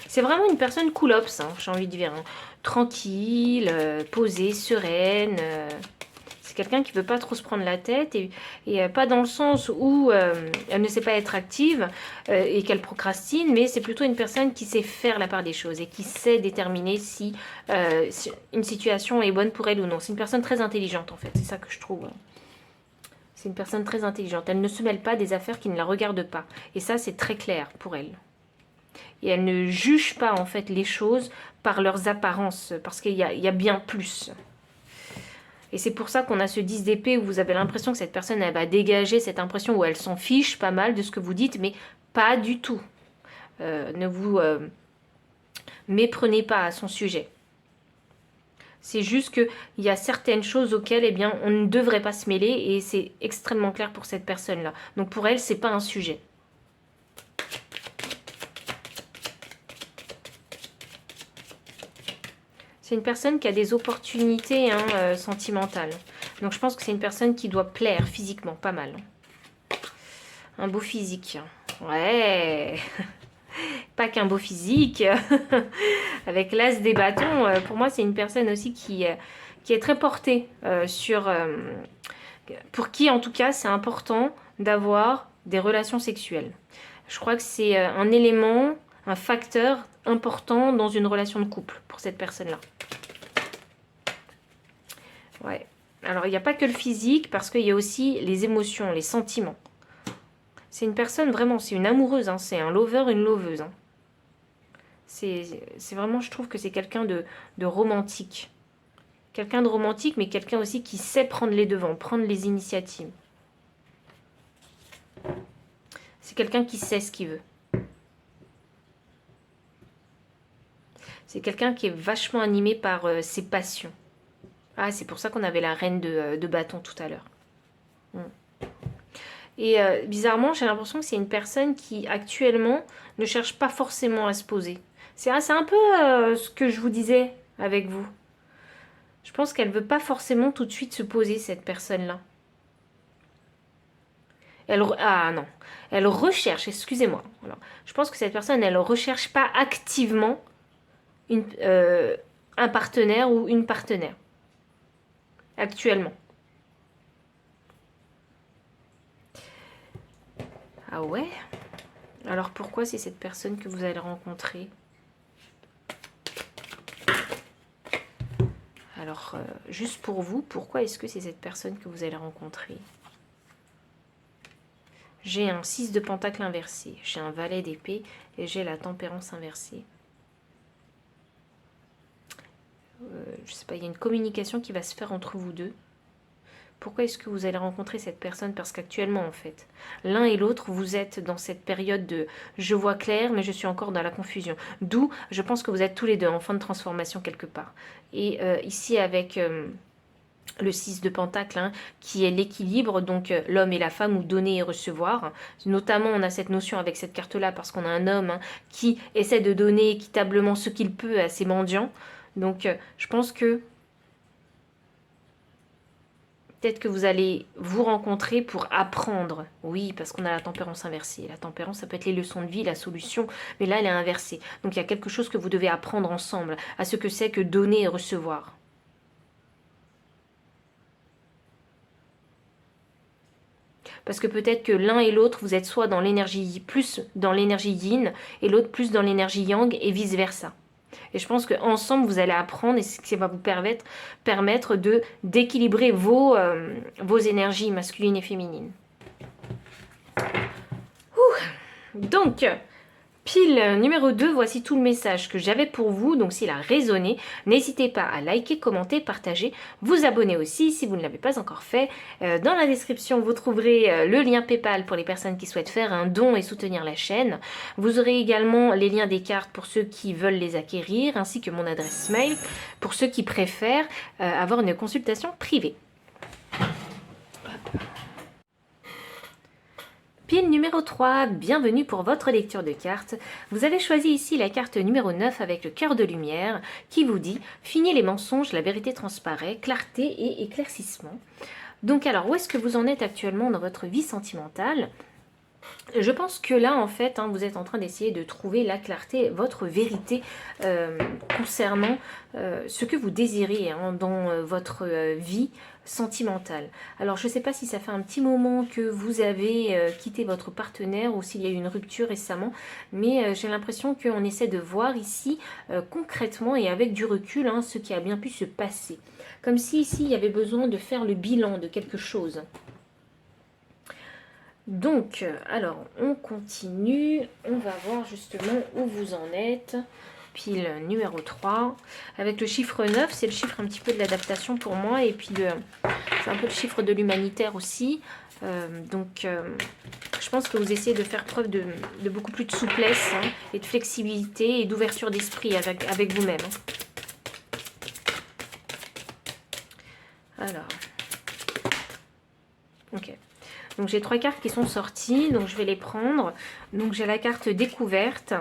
C'est vraiment une personne cool-ops, hein, j'ai envie de dire. Hein. Tranquille, posée, sereine. C'est quelqu'un qui ne veut pas trop se prendre la tête et pas dans le sens où elle ne sait pas être active et qu'elle procrastine, mais c'est plutôt une personne qui sait faire la part des choses et qui sait déterminer si une situation est bonne pour elle ou non. C'est une personne très intelligente en fait, c'est ça que je trouve. C'est une personne très intelligente. Elle ne se mêle pas des affaires qui ne la regardent pas. Et ça, c'est très clair pour elle. Et elle ne juge pas en fait les choses par leurs apparences, parce qu'il y a bien plus. Et c'est pour ça qu'on a ce 10 d'épée où vous avez l'impression que cette personne elle va dégager cette impression où elle s'en fiche pas mal de ce que vous dites, mais pas du tout. Ne vous méprenez pas à son sujet. C'est juste qu'il y a certaines choses auxquelles eh bien, on ne devrait pas se mêler et c'est extrêmement clair pour cette personne-là. Donc pour elle, c'est pas un sujet. C'est une personne qui a des opportunités sentimentales. Donc je pense que c'est une personne qui doit plaire physiquement, pas mal. Un beau physique. Ouais. Pas qu'un beau physique. Avec l'as des bâtons, pour moi c'est une personne aussi qui est très portée sur... pour qui en tout cas c'est important d'avoir des relations sexuelles. Je crois que c'est un élément, un facteur important dans une relation de couple pour cette personne-là. Ouais. Alors, il n'y a pas que le physique, parce qu'il y a aussi les émotions, les sentiments. C'est une personne, vraiment, c'est une amoureuse, hein, c'est un lover, une loveuse. Hein. C'est vraiment, je trouve que c'est quelqu'un de romantique. Quelqu'un de romantique, mais quelqu'un aussi qui sait prendre les devants, prendre les initiatives. C'est quelqu'un qui sait ce qu'il veut. C'est quelqu'un qui est vachement animé par ses passions. Ah, c'est pour ça qu'on avait la reine de bâton tout à l'heure. Et bizarrement, j'ai l'impression que c'est une personne qui, actuellement, ne cherche pas forcément à se poser. C'est un peu ce que je vous disais avec vous. Je pense qu'elle ne veut pas forcément tout de suite se poser, cette personne-là. Ah non. Elle recherche, excusez-moi. Alors, je pense que cette personne, elle ne recherche pas activement un partenaire ou une partenaire. Actuellement. Ah ouais? Alors pourquoi c'est cette personne que vous allez rencontrer? Alors, juste pour vous, pourquoi est-ce que c'est cette personne que vous allez rencontrer? J'ai un 6 de pentacle inversé, j'ai un valet d'épée et j'ai la tempérance inversée. Je sais pas, il y a une communication qui va se faire entre vous deux. Pourquoi est-ce que vous allez rencontrer cette personne? Parce qu'actuellement, en fait, l'un et l'autre, vous êtes dans cette période de « je vois clair, mais je suis encore dans la confusion ». D'où, je pense que vous êtes tous les deux en fin de transformation quelque part. Et ici, avec le 6 de pentacle, hein, qui est l'équilibre, donc l'homme et la femme, ou donner et recevoir. Notamment, on a cette notion avec cette carte-là, parce qu'on a un homme hein, qui essaie de donner équitablement ce qu'il peut à ses mendiants. Donc, je pense que peut-être que vous allez vous rencontrer pour apprendre. Oui, parce qu'on a la tempérance inversée. La tempérance, ça peut être les leçons de vie, la solution, mais là, elle est inversée. Donc, il y a quelque chose que vous devez apprendre ensemble, à ce que c'est que donner et recevoir. Parce que peut-être que l'un et l'autre, vous êtes soit dans l'énergie, plus dans l'énergie yin, et l'autre plus dans l'énergie yang, et vice-versa. Et je pense qu'ensemble, vous allez apprendre, et ce qui va vous permettre de d'équilibrer vos énergies masculines et féminines. Donc, pile numéro 2, voici tout le message que j'avais pour vous. Donc s'il a résonné, n'hésitez pas à liker, commenter, partager, vous abonner aussi si vous ne l'avez pas encore fait. Dans la description, vous trouverez le lien PayPal pour les personnes qui souhaitent faire un don et soutenir la chaîne. Vous aurez également les liens des cartes pour ceux qui veulent les acquérir, ainsi que mon adresse mail pour ceux qui préfèrent avoir une consultation privée. Pile numéro 3, bienvenue pour votre lecture de cartes. Vous avez choisi ici la carte numéro 9 avec le cœur de lumière qui vous dit « Finis les mensonges, la vérité transparaît, clarté et éclaircissement ». Donc alors, où est-ce que vous en êtes actuellement dans votre vie sentimentale ? Je pense que là, en fait, vous êtes en train d'essayer de trouver la clarté, votre vérité concernant ce que vous désirez dans votre vie sentimentale. Alors, je ne sais pas si ça fait un petit moment que vous avez quitté votre partenaire ou s'il y a eu une rupture récemment, mais j'ai l'impression qu'on essaie de voir ici concrètement et avec du recul ce qui a bien pu se passer. Comme si ici, il y avait besoin de faire le bilan de quelque chose. Donc, alors, on continue. On va voir justement où vous en êtes. Pile numéro 3. Avec le chiffre 9, c'est le chiffre un petit peu de l'adaptation pour moi. Et puis, c'est un peu le chiffre de l'humanitaire aussi. Je pense que vous essayez de faire preuve de beaucoup plus de souplesse et de flexibilité et d'ouverture d'esprit avec vous-même. Alors, ok. Donc j'ai 3 cartes qui sont sorties, donc je vais les prendre. Donc j'ai la carte découverte.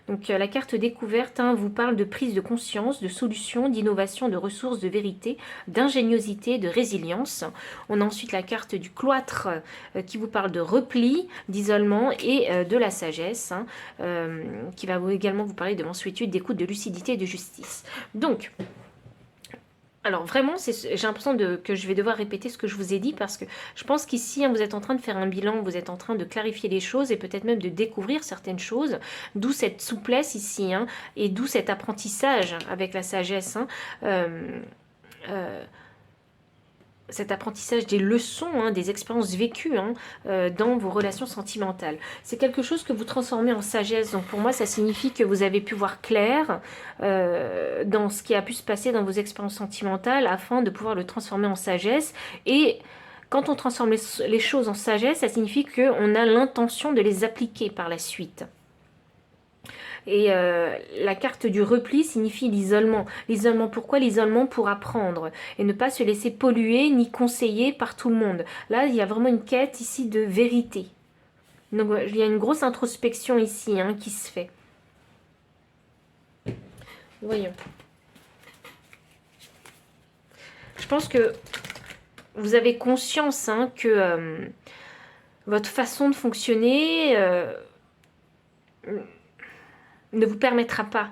Donc la carte découverte vous parle de prise de conscience, de solution, d'innovation, de ressources, de vérité, d'ingéniosité, de résilience. On a ensuite la carte du cloître qui vous parle de repli, d'isolement et de la sagesse, qui va également vous parler de mansuétude, d'écoute, de lucidité et de justice. Donc, alors vraiment, j'ai l'impression que je vais devoir répéter ce que je vous ai dit parce que je pense qu'ici, vous êtes en train de faire un bilan, vous êtes en train de clarifier les choses et peut-être même de découvrir certaines choses, d'où cette souplesse ici, et d'où cet apprentissage avec la sagesse. Cet apprentissage des leçons, des expériences vécues dans vos relations sentimentales. C'est quelque chose que vous transformez en sagesse. Donc pour moi, ça signifie que vous avez pu voir clair dans ce qui a pu se passer dans vos expériences sentimentales afin de pouvoir le transformer en sagesse. Et quand on transforme les choses en sagesse, ça signifie qu'on a l'intention de les appliquer par la suite. Et la carte du repli signifie l'isolement. L'isolement, pourquoi l'isolement? Pour apprendre et ne pas se laisser polluer ni conseiller par tout le monde. Là, il y a vraiment une quête ici de vérité. Donc, il y a une grosse introspection ici qui se fait. Voyons. Je pense que vous avez conscience que votre façon de fonctionner ne vous permettra pas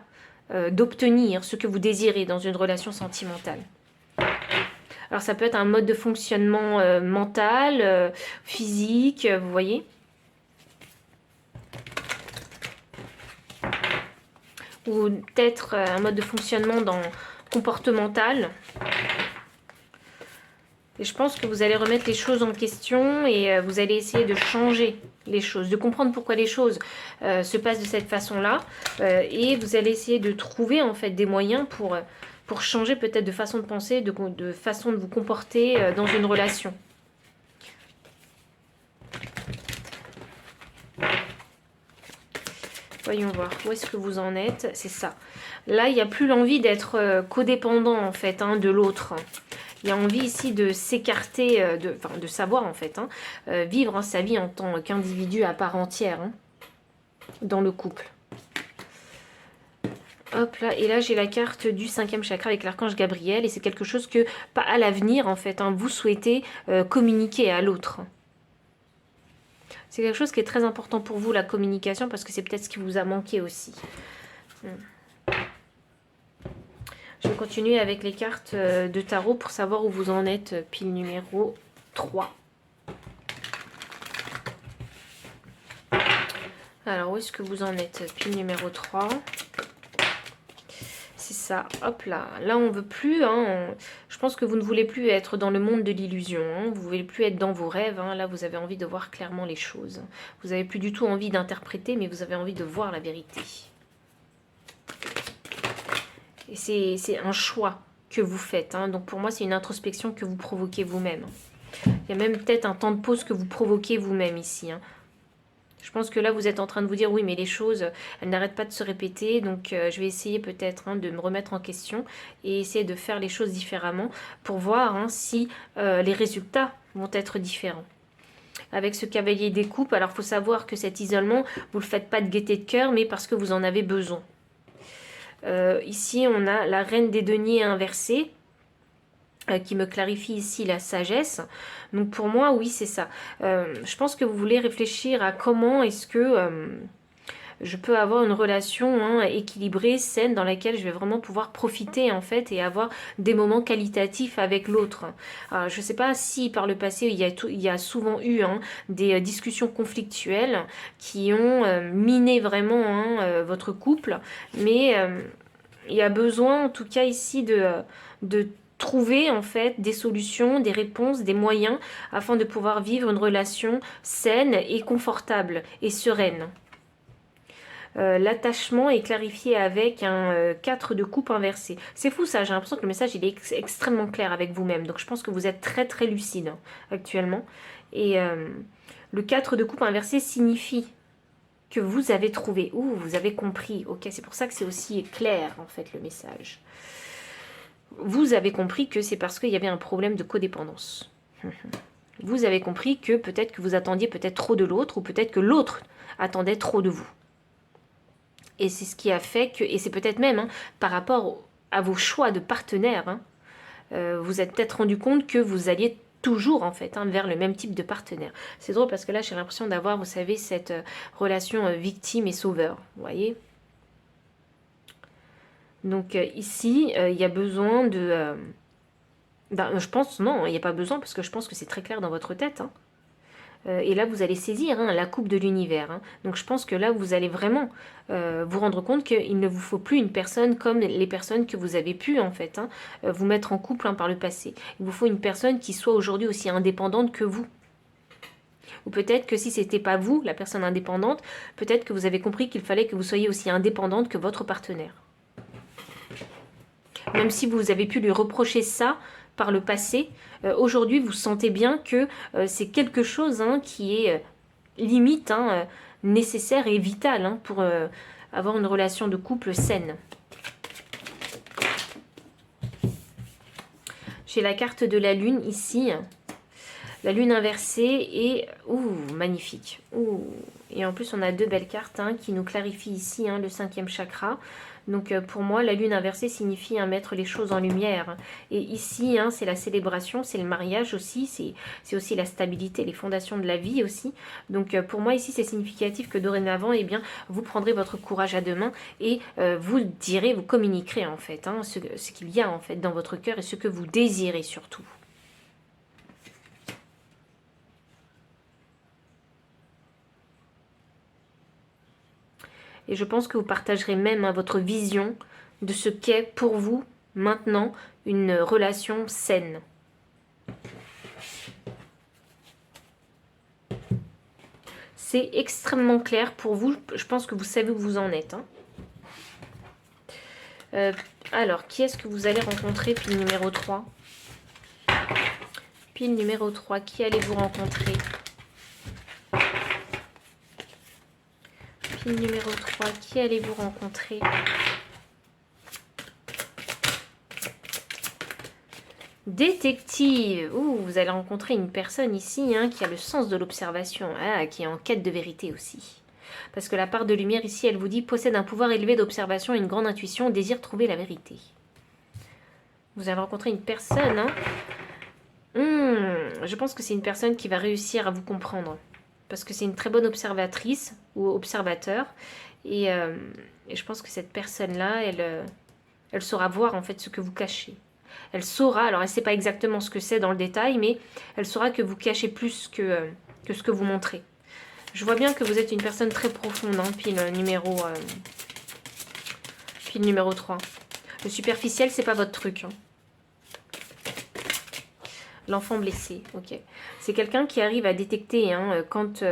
d'obtenir ce que vous désirez dans une relation sentimentale. Alors ça peut être un mode de fonctionnement mental, physique, vous voyez. Ou peut-être un mode de fonctionnement comportemental. Et je pense que vous allez remettre les choses en question et vous allez essayer de changer les choses, de comprendre pourquoi les choses se passent de cette façon-là. Et vous allez essayer de trouver en fait des moyens pour changer peut-être de façon de penser, de façon de vous comporter dans une relation. Voyons voir, où est-ce que vous en êtes? C'est ça. Là, il n'y a plus l'envie d'être codépendant en fait de l'autre. Il y a envie ici de s'écarter, de savoir en fait, vivre sa vie en tant qu'individu à part entière dans le couple. Hop là, et là j'ai la carte du 5e chakra avec l'archange Gabriel et c'est quelque chose que, pas à l'avenir en fait, vous souhaitez communiquer à l'autre. C'est quelque chose qui est très important pour vous, la communication, parce que c'est peut-être ce qui vous a manqué aussi. Je vais continuer avec les cartes de tarot pour savoir où vous en êtes, pile numéro 3. Alors, où est-ce que vous en êtes? Pile numéro 3. C'est ça, hop là. Là, on veut plus. Hein, je pense que vous ne voulez plus être dans le monde de l'illusion. Hein, vous ne voulez plus être dans vos rêves. Hein, là, vous avez envie de voir clairement les choses. Vous n'avez plus du tout envie d'interpréter, mais vous avez envie de voir la vérité. Et c'est un choix que vous faites. Hein, donc, pour moi, c'est une introspection que vous provoquez vous-même. Il y a même peut-être un temps de pause que vous provoquez vous-même ici. Hein. Je pense que là, vous êtes en train de vous dire, oui, mais les choses, elles n'arrêtent pas de se répéter, donc je vais essayer peut-être de me remettre en question et essayer de faire les choses différemment pour voir si les résultats vont être différents. Avec ce cavalier des coupes, alors il faut savoir que cet isolement, vous ne le faites pas de gaieté de cœur, mais parce que vous en avez besoin. Ici, on a la reine des deniers inversée, qui me clarifie ici la sagesse. Donc pour moi, oui, c'est ça. Je pense que vous voulez réfléchir à comment est-ce que je peux avoir une relation équilibrée, saine, dans laquelle je vais vraiment pouvoir profiter en fait et avoir des moments qualitatifs avec l'autre. Je ne sais pas si par le passé il y a souvent eu des discussions conflictuelles qui ont miné vraiment votre couple, mais il y a besoin en tout cas ici de trouver en fait des solutions, des réponses, des moyens afin de pouvoir vivre une relation saine et confortable et sereine. L'attachement est clarifié avec un 4 de coupe inversé. C'est fou ça, j'ai l'impression que le message il est extrêmement clair avec vous-même. Donc je pense que vous êtes très très lucide actuellement. Et le 4 de coupe inversé signifie que vous avez trouvé, ou vous avez compris. Ok, c'est pour ça que c'est aussi clair en fait le message. Vous avez compris que c'est parce qu'il y avait un problème de codépendance. Vous avez compris que peut-être que vous attendiez peut-être trop de l'autre, ou peut-être que l'autre attendait trop de vous. Et c'est ce qui a fait que, et c'est peut-être même par rapport à vos choix de partenaire, vous êtes peut-être rendu compte que vous alliez toujours en fait vers le même type de partenaire. C'est drôle parce que là j'ai l'impression d'avoir, vous savez, cette relation victime et sauveur, vous voyez. Donc ici, il y a besoin de... je pense, non, il n'y a pas besoin, parce que je pense que c'est très clair dans votre tête. Et là, vous allez saisir la coupe de l'univers. Donc je pense que là, vous allez vraiment vous rendre compte qu'il ne vous faut plus une personne comme les personnes que vous avez pu, en fait, vous mettre en couple par le passé. Il vous faut une personne qui soit aujourd'hui aussi indépendante que vous. Ou peut-être que si ce n'était pas vous, la personne indépendante, peut-être que vous avez compris qu'il fallait que vous soyez aussi indépendante que votre partenaire. Même si vous avez pu lui reprocher ça par le passé, aujourd'hui vous sentez bien que c'est quelque chose qui est limite nécessaire et vital pour avoir une relation de couple saine. J'ai la carte de la lune ici. La lune inversée est magnifique. Et en plus on a deux belles cartes qui nous clarifient ici le 5e chakra. Donc pour moi, la lune inversée signifie mettre les choses en lumière. Et ici, c'est la célébration, c'est le mariage aussi, c'est aussi la stabilité, les fondations de la vie aussi. Donc pour moi, ici, c'est significatif que dorénavant, eh bien, vous prendrez votre courage à deux mains et vous direz, vous communiquerez en fait ce qu'il y a en fait dans votre cœur et ce que vous désirez surtout. Et je pense que vous partagerez même votre vision de ce qu'est pour vous maintenant une relation saine. C'est extrêmement clair pour vous. Je pense que vous savez où vous en êtes. Alors, qui est-ce que vous allez rencontrer? Pile numéro 3. Pile numéro 3, qui allez-vous rencontrer? Pile numéro 3, qui allez-vous rencontrer? Détective. Vous allez rencontrer une personne ici qui a le sens de l'observation, qui est en quête de vérité aussi. Parce que la part de lumière ici, elle vous dit, possède un pouvoir élevé d'observation et une grande intuition, désire trouver la vérité. Vous allez rencontrer une personne. Je pense que c'est une personne qui va réussir à vous comprendre. Parce que c'est une très bonne observatrice ou observateur. Et je pense que cette personne-là, elle saura voir en fait ce que vous cachez. Elle saura, alors elle ne sait pas exactement ce que c'est dans le détail, mais elle saura que vous cachez plus que ce que vous montrez. Je vois bien que vous êtes une personne très profonde, hein, pile numéro 3. Le superficiel, c'est pas votre truc. Hein. L'enfant blessé, ok. C'est quelqu'un qui arrive à détecter hein, quand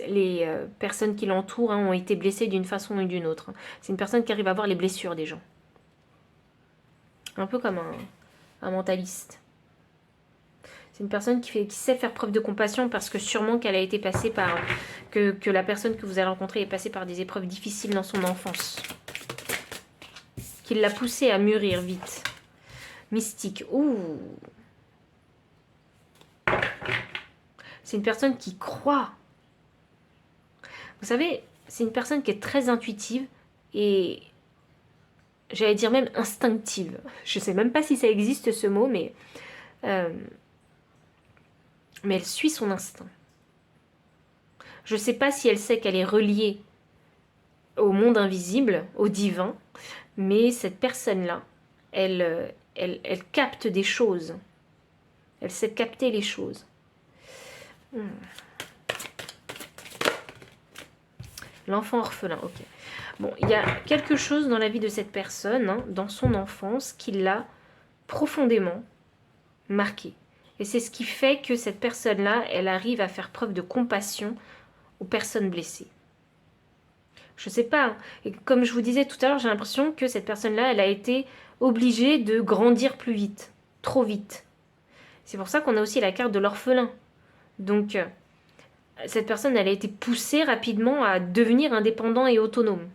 les personnes qui l'entourent hein, ont été blessées d'une façon ou d'une autre. C'est une personne qui arrive à voir les blessures des gens. Un peu comme un mentaliste. C'est une personne qui sait faire preuve de compassion parce que sûrement qu'elle a été passée par... Que la personne que vous allez rencontrer est passée par des épreuves difficiles dans son enfance. Qui l'a poussée à mûrir vite. Mystique. Ouh. C'est une personne qui croit. Vous savez, c'est une personne qui est très intuitive et j'allais dire même instinctive. Je ne sais même pas si ça existe ce mot, mais elle suit son instinct. Je ne sais pas si elle sait qu'elle est reliée au monde invisible, au divin, mais cette personne-là, elle capte des choses. Elle sait capter les choses. L'enfant orphelin, ok. Bon, il y a quelque chose dans la vie de cette personne, hein, dans son enfance, qui l'a profondément marqué. Et c'est ce qui fait que cette personne-là, elle arrive à faire preuve de compassion aux personnes blessées. Je sais pas. Hein. Et comme je vous disais tout à l'heure, j'ai l'impression que cette personne-là, elle a été obligée de grandir plus vite. Trop vite. C'est pour ça qu'on a aussi la carte de l'orphelin. Donc, cette personne, elle a été poussée rapidement à devenir indépendant et autonome.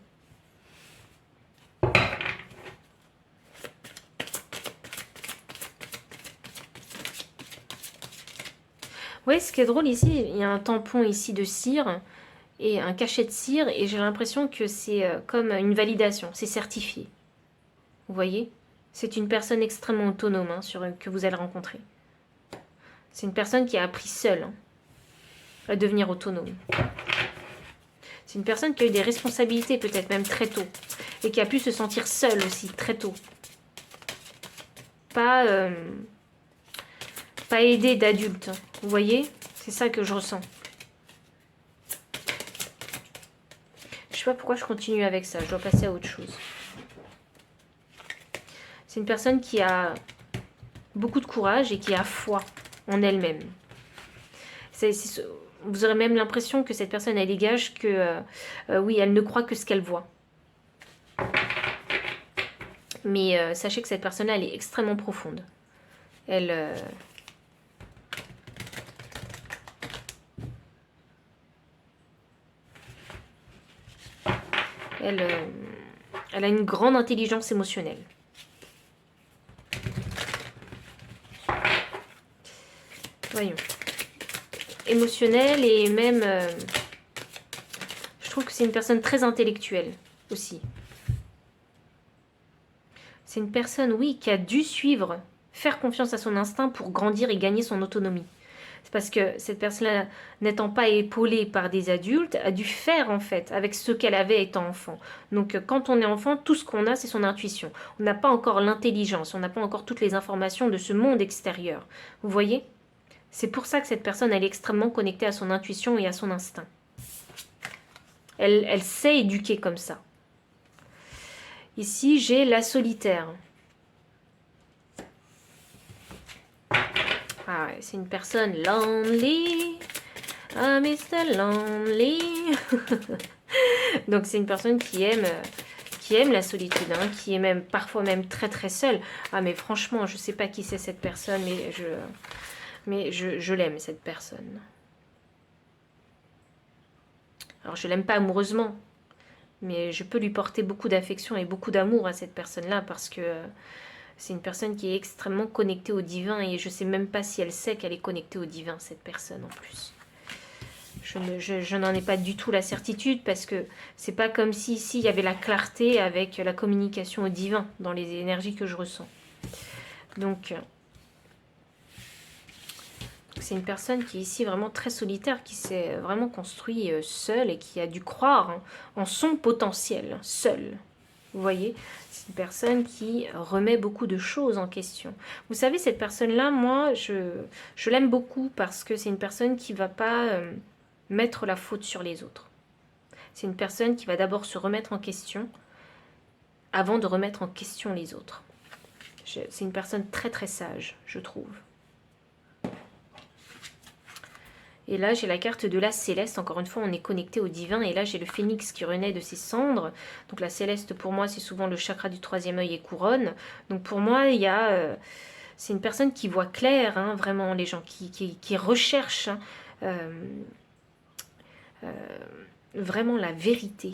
Ouais, ce qui est drôle ici, il y a un tampon ici de cire et un cachet de cire et j'ai l'impression que c'est comme une validation, c'est certifié. Vous voyez? C'est une personne extrêmement autonome hein, que vous allez rencontrer. C'est une personne qui a appris seule hein, à devenir autonome. C'est une personne qui a eu des responsabilités peut-être même très tôt et qui a pu se sentir seule aussi très tôt. Pas aidée d'adultes. Vous voyez? C'est ça que je ressens. Je sais pas pourquoi je continue avec ça. Je dois passer à autre chose. C'est une personne qui a beaucoup de courage et qui a foi en elle-même. Vous aurez même l'impression que cette personne, elle dégage que, oui, elle ne croit que ce qu'elle voit. Mais sachez que cette personne-là, elle est extrêmement profonde. Elle a une grande intelligence émotionnelle. Voyons. Émotionnelle et même... je trouve que c'est une personne très intellectuelle aussi. C'est une personne, oui, qui a dû suivre, faire confiance à son instinct pour grandir et gagner son autonomie. C'est parce que cette personne-là, n'étant pas épaulée par des adultes, a dû faire en fait avec ce qu'elle avait étant enfant. Donc quand on est enfant, tout ce qu'on a, c'est son intuition. On n'a pas encore l'intelligence, on n'a pas encore toutes les informations de ce monde extérieur. Vous voyez ? C'est pour ça que cette personne, elle est extrêmement connectée à son intuition et à son instinct. Elle sait éduquer comme ça. Ici, j'ai la solitaire. Ah ouais, c'est une personne lonely. Ah, Mr. Lonely. Donc c'est une personne qui aime la solitude, hein, qui est même parfois même très très seule. Ah mais franchement, je sais pas qui c'est cette personne, mais je l'aime cette personne. Alors je l'aime pas amoureusement, mais je peux lui porter beaucoup d'affection et beaucoup d'amour à cette personne-là parce que c'est une personne qui est extrêmement connectée au divin et je ne sais même pas si elle sait qu'elle est connectée au divin, cette personne en plus. Je n'en ai pas du tout la certitude parce que c'est pas comme si ici il y avait la clarté avec la communication au divin dans les énergies que je ressens. Donc c'est une personne qui est ici vraiment très solitaire, qui s'est vraiment construit seule et qui a dû croire hein, en son potentiel, seule. Vous voyez, c'est une personne qui remet beaucoup de choses en question. Vous savez, cette personne-là, moi, je l'aime beaucoup parce que c'est une personne qui ne va pas mettre la faute sur les autres. C'est une personne qui va d'abord se remettre en question avant de remettre en question les autres. C'est une personne très très sage, je trouve. Et là, j'ai la carte de la céleste. Encore une fois, on est connecté au divin. Et là, j'ai le phénix qui renaît de ses cendres. Donc la céleste, pour moi, c'est souvent le chakra du troisième œil et couronne. Donc pour moi, il y a... c'est une personne qui voit clair, hein, vraiment, les gens, qui recherchent hein, vraiment la vérité.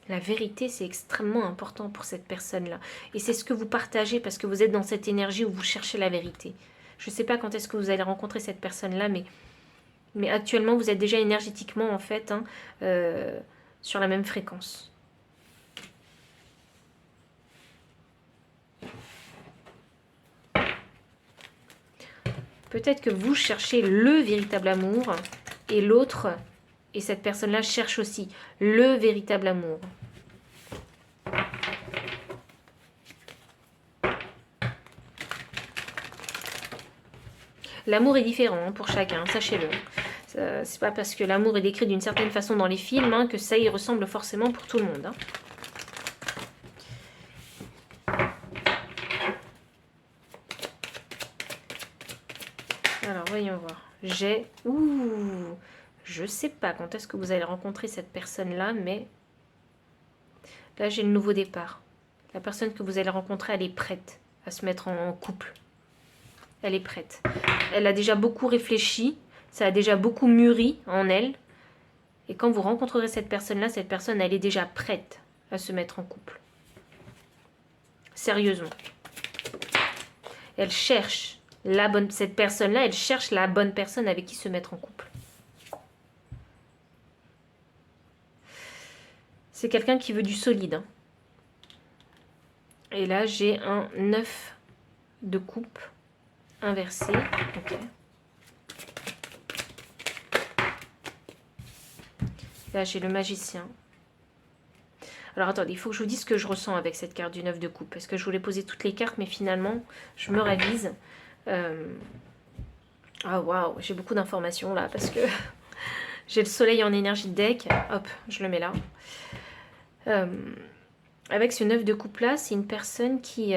La vérité, c'est extrêmement important pour cette personne-là. Et c'est ce que vous partagez parce que vous êtes dans cette énergie où vous cherchez la vérité. Je ne sais pas quand est-ce que vous allez rencontrer cette personne-là, mais actuellement, vous êtes déjà énergétiquement, en fait, hein, sur la même fréquence. Peut-être que vous cherchez le véritable amour et l'autre, et cette personne-là cherche aussi le véritable amour. L'amour est différent hein, pour chacun, sachez-le. C'est pas parce que l'amour est décrit d'une certaine façon dans les films hein, que ça y ressemble forcément pour tout le monde. Hein. Alors, voyons voir. Je sais pas quand est-ce que vous allez rencontrer cette personne-là, mais là, j'ai le nouveau départ. La personne que vous allez rencontrer, elle est prête à se mettre en couple. Elle est prête. Elle a déjà beaucoup réfléchi, ça a déjà beaucoup mûri en elle. Et quand vous rencontrerez cette personne-là, cette personne, elle est déjà prête à se mettre en couple. Sérieusement. Elle cherche la bonne... Cette personne-là, elle cherche la bonne personne avec qui se mettre en couple. C'est quelqu'un qui veut du solide. Hein. Et là, j'ai un 9 de coupe inversé. Ok. Là, j'ai le magicien. Alors, attendez, il faut que je vous dise ce que je ressens avec cette carte du 9 de coupe. Parce que je voulais poser toutes les cartes, mais finalement, je me ravise. Ah, waouh, j'ai beaucoup d'informations là, parce que j'ai le soleil en énergie de deck. Hop, je le mets là. Avec ce 9 de coupe là, c'est une personne qui...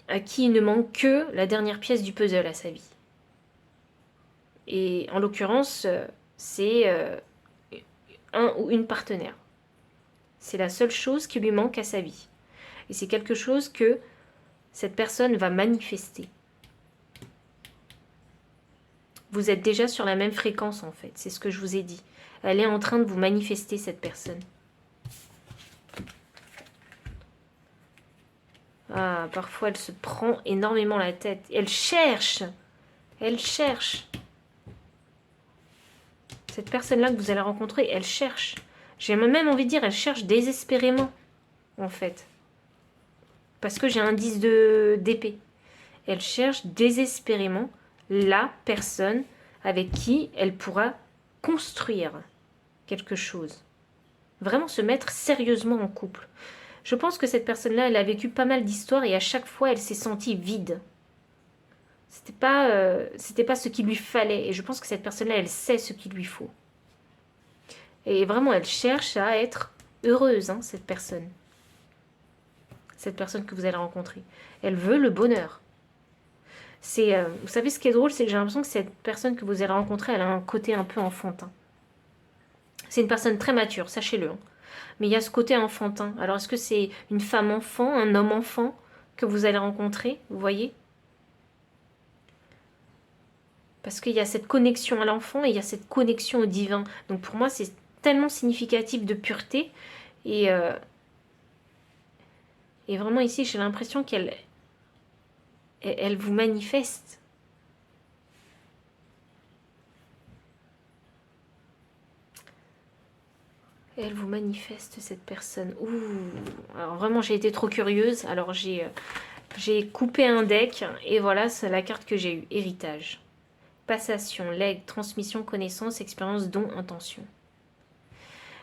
à qui il ne manque que la dernière pièce du puzzle à sa vie. Et en l'occurrence, c'est un ou une partenaire. C'est la seule chose qui lui manque à sa vie. Et c'est quelque chose que cette personne va manifester. Vous êtes déjà sur la même fréquence en fait, c'est ce que je vous ai dit. Elle est en train de vous manifester cette personne. Ah, parfois elle se prend énormément la tête. Elle cherche. Elle cherche. Cette personne-là que vous allez rencontrer, elle cherche. J'ai même envie de dire, elle cherche désespérément, en fait. Parce que j'ai un 10 d'épée. Elle cherche désespérément la personne avec qui elle pourra construire quelque chose. Vraiment se mettre sérieusement en couple. Je pense que cette personne-là, elle a vécu pas mal d'histoires et à chaque fois, elle s'est sentie vide. C'était pas ce qu'il lui fallait. Et je pense que cette personne-là, elle sait ce qu'il lui faut. Et vraiment, elle cherche à être heureuse, hein, cette personne. Cette personne que vous allez rencontrer. Elle veut le bonheur. Vous savez, ce qui est drôle, c'est que j'ai l'impression que cette personne que vous allez rencontrer, elle a un côté un peu enfantin. C'est une personne très mature, sachez-le. Hein. Mais il y a ce côté enfantin. Alors, est-ce que c'est une femme enfant, un homme enfant que vous allez rencontrer, vous voyez? Parce qu'il y a cette connexion à l'enfant et il y a cette connexion au divin. Donc pour moi, c'est tellement significatif de pureté. Et vraiment ici, j'ai l'impression qu'elle vous manifeste. Elle vous manifeste, cette personne. Ouh. Alors vraiment, j'ai été trop curieuse. Alors j'ai coupé un deck. Et voilà, c'est la carte que j'ai eue. Héritage. Passation, legs, transmission, connaissance, expérience, don, intention.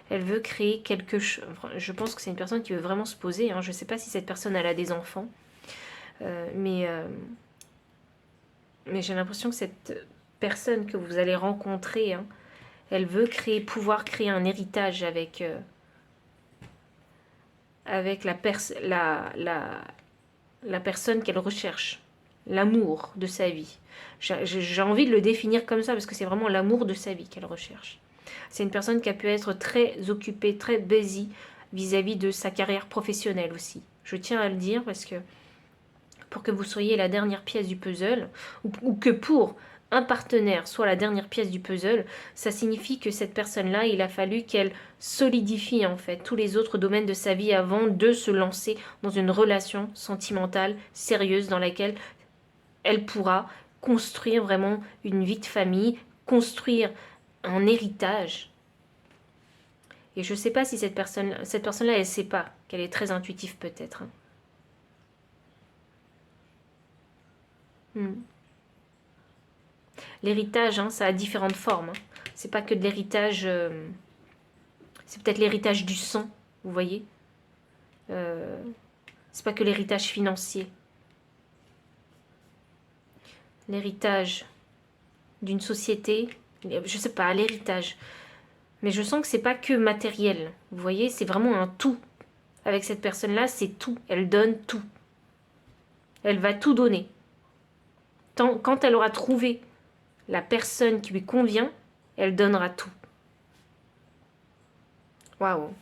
Elle veut créer quelque chose. Je pense que c'est une personne qui veut vraiment se poser. Hein. Je ne sais pas si cette personne elle a des enfants. Mais Mais j'ai l'impression que cette personne que vous allez rencontrer, hein, elle veut pouvoir créer un héritage avec la personne qu'elle recherche, l'amour de sa vie. J'ai envie de le définir comme ça parce que c'est vraiment l'amour de sa vie qu'elle recherche. C'est une personne qui a pu être très occupée, très busy vis-à-vis de sa carrière professionnelle aussi. Je tiens à le dire parce que pour que vous soyez la dernière pièce du puzzle, ou que pour un partenaire soit la dernière pièce du puzzle, ça signifie que cette personne-là, il a fallu qu'elle solidifie en fait tous les autres domaines de sa vie avant de se lancer dans une relation sentimentale sérieuse dans laquelle elle pourra construire vraiment une vie de famille, construire un héritage. Et je ne sais pas si cette personne-là, elle ne sait pas qu'elle est très intuitive peut-être. L'héritage, hein, ça a différentes formes. Hein. C'est pas que de l'héritage. C'est peut-être l'héritage du sang, vous voyez. C'est pas que l'héritage financier. L'héritage d'une société. Je sais pas, l'héritage. Mais je sens que c'est pas que matériel. Vous voyez, c'est vraiment un tout. Avec cette personne-là, c'est tout. Elle donne tout. Elle va tout donner. Quand elle aura trouvé la personne qui lui convient, elle donnera tout. Waouh.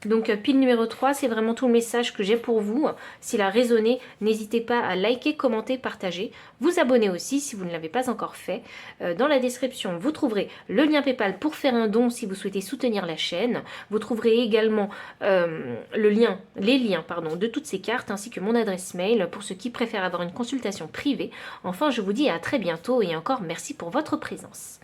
Donc pile numéro 3, c'est vraiment tout le message que j'ai pour vous. S'il a résonné, n'hésitez pas à liker, commenter, partager. Vous abonner aussi si vous ne l'avez pas encore fait. Dans la description, vous trouverez le lien PayPal pour faire un don si vous souhaitez soutenir la chaîne. Vous trouverez également les liens de toutes ces cartes ainsi que mon adresse mail pour ceux qui préfèrent avoir une consultation privée. Enfin, je vous dis à très bientôt et encore merci pour votre présence.